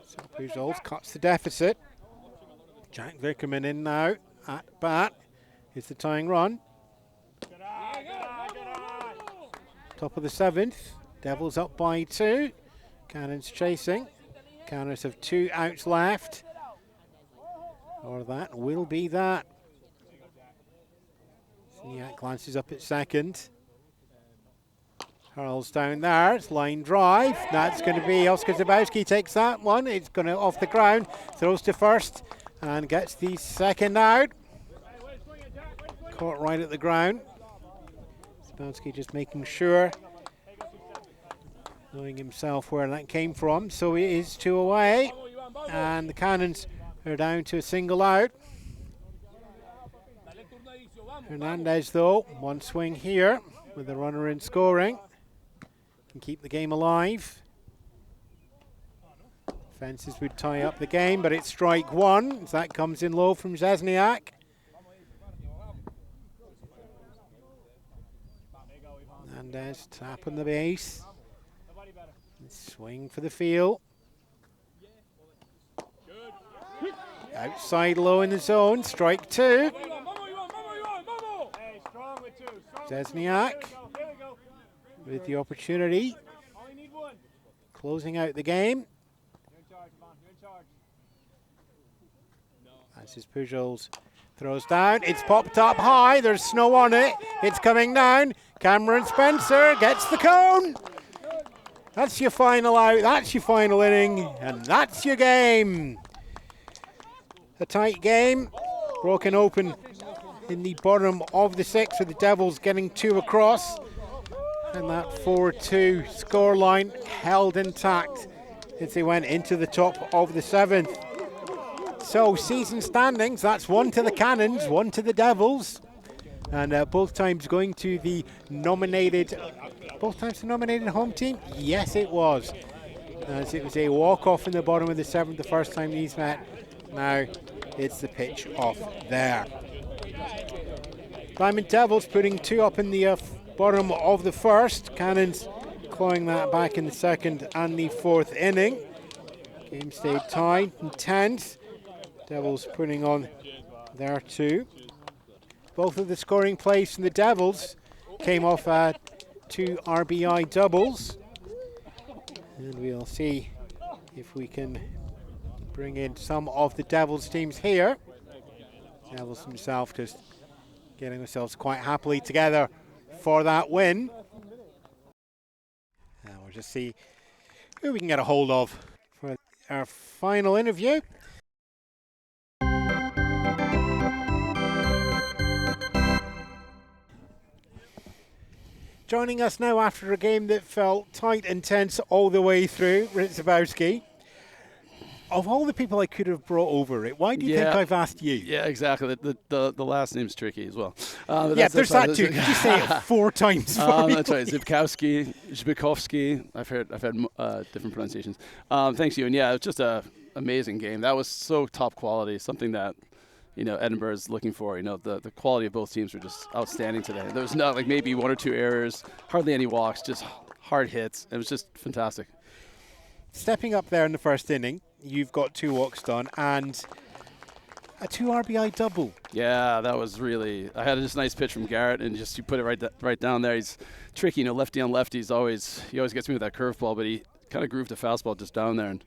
So Pujols cuts the deficit. Jack Vickerman in now at bat. It's the tying run. Top of the 7th. Devils up by 2. Cannons chasing. Cannons have 2 outs left. Or that will be that. Siniak glances up at second. Hurls down there, it's line drive. That's going to be Oskar Zabowski takes that one. It's going to off the ground, throws to first and gets the second out. Caught right at the ground. Zabowski just making sure, knowing himself where that came from. So it is 2 away, and the Cannons are down to a single out. Hernandez, though, one swing here with the runner in scoring. Can keep the game alive. Fences would tie up the game, but it's strike 1 as that comes in low from Zesniak. Hernandez tapping the base. Swing for the field. Outside low in the zone, strike 2. Zesniak with the opportunity, closing out the game. As his Pujols throws down, it's popped up high, there's snow on it, it's coming down. Cameron Spencer gets the cone. That's your final out, that's your final inning, and that's your game. A tight game, broken open in the bottom of the 6th with the Devils getting 2 across. And that 4-2 scoreline held intact as they went into the top of the 7th. So season standings, that's 1 to the Cannons, 1 to the Devils. And both times going to the nominated, home team? Yes, it was. As it was a walk-off in the bottom of the 7th the first time these met. Now it's the pitch off there. Diamond Devils putting 2 up in the bottom of the 1st. Cannons clawing that back in the 2nd and the 4th inning. Game stayed tied in 10th. Devils putting on their 2. Both of the scoring plays from the Devils came off 2 RBI doubles. And we'll see if we can bring in some of the Devils teams here. Devils themselves just getting themselves quite happily together for that win. And we'll just see who we can get a hold of for our final interview. Joining us now after a game that felt tight and tense all the way through, Rich Zabowski. Of all the people I could have brought over it, why do you think I've asked you? Yeah, exactly. The last name's tricky as well. There's that too. Could you say it 4 times for me? That's right. Zbikowski. I've had different pronunciations. Thanks, Ewan. Yeah, it was just an amazing game. That was so top quality. Something that Edinburgh is looking for. The quality of both teams were just outstanding today. There was not maybe 1 or 2 errors, hardly any walks, just hard hits. It was just fantastic. Stepping up there in the 1st inning, you've got 2 walks done and a 2 RBI double. Yeah, that was really. I had just a nice pitch from Garrett, and you put it right down there. He's tricky, lefty on lefty. He always gets me with that curveball, but he kind of grooved the fastball just down there, and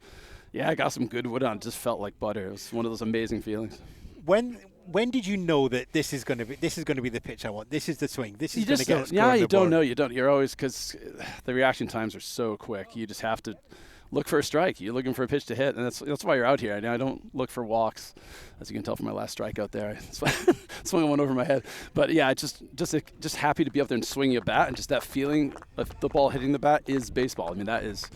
I got some good wood on it. Just felt like butter. It was one of those amazing feelings. When did you know that this is going to be the pitch I want? This is the swing. This is going to get a score. Yeah, you don't know. You don't. You're always, because the reaction times are so quick. You just have to look for a strike. You're looking for a pitch to hit, and that's why you're out here. I don't look for walks, as you can tell from my last strike out there. I swung one over my head. But yeah, just happy to be up there and swinging a bat, and just that feeling of the ball hitting the bat is baseball. I mean, that is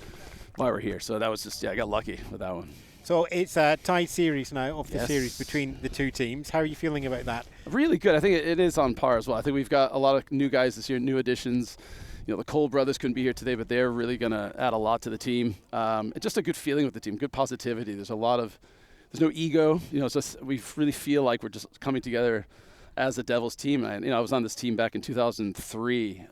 why we're here. So that was just, I got lucky with that one. So it's a tied series now of the Yes. series between the two teams. How are you feeling about that? Really good. I think it is on par as well. I think we've got a lot of new guys this year, new additions. You know, the Cole brothers couldn't be here today, but they're really going to add a lot to the team. It's just a good feeling with the team, good positivity. There's no ego. You know, it's just, we really feel like we're just coming together as a Devils team. And, I was on this team back in 2003.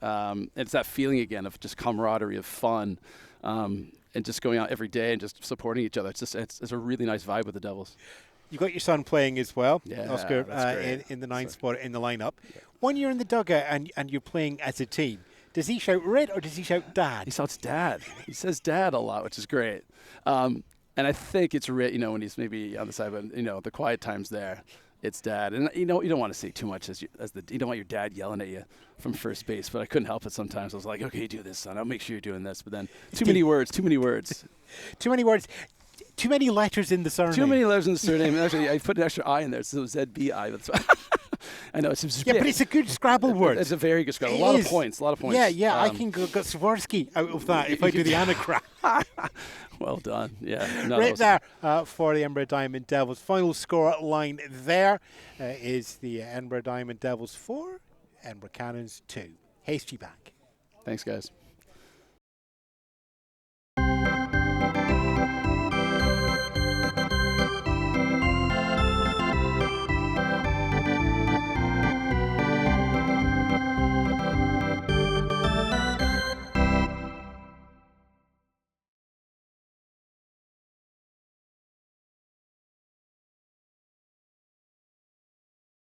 It's that feeling again of just camaraderie, of fun. And just going out every day and just supporting each other. It's a really nice vibe with the Devils. You got your son playing as well, Yeah, Oscar, that's great. in the ninth spot in the lineup. When you're in the dugout and you're playing as a team, does he shout "Red" or does he shout "Dad"? He shouts "Dad." He says "Dad" a lot, which is great. And I think it's Red, when he's maybe on the side, but the quiet times there, it's Dad. And you don't want to say too much you don't want your dad yelling at you from first base. But I couldn't help it sometimes. I was like, okay, do this, son. I'll make sure you're doing this. But then too many words. Too many words. Too many letters in the surname. Too many letters in the surname. Actually, I put an extra I in there, so ZBI. That's I know. But it's a good Scrabble word. It's a very good Scrabble. It A lot is. of points. Yeah, I can get Swarovski out of that if I do the anagram. Well done. Yeah. No, Right there for the Edinburgh Diamond Devils. Final score line there is the Edinburgh Diamond Devils 4, Edinburgh Cannons 2. Hasty back. Thanks, guys.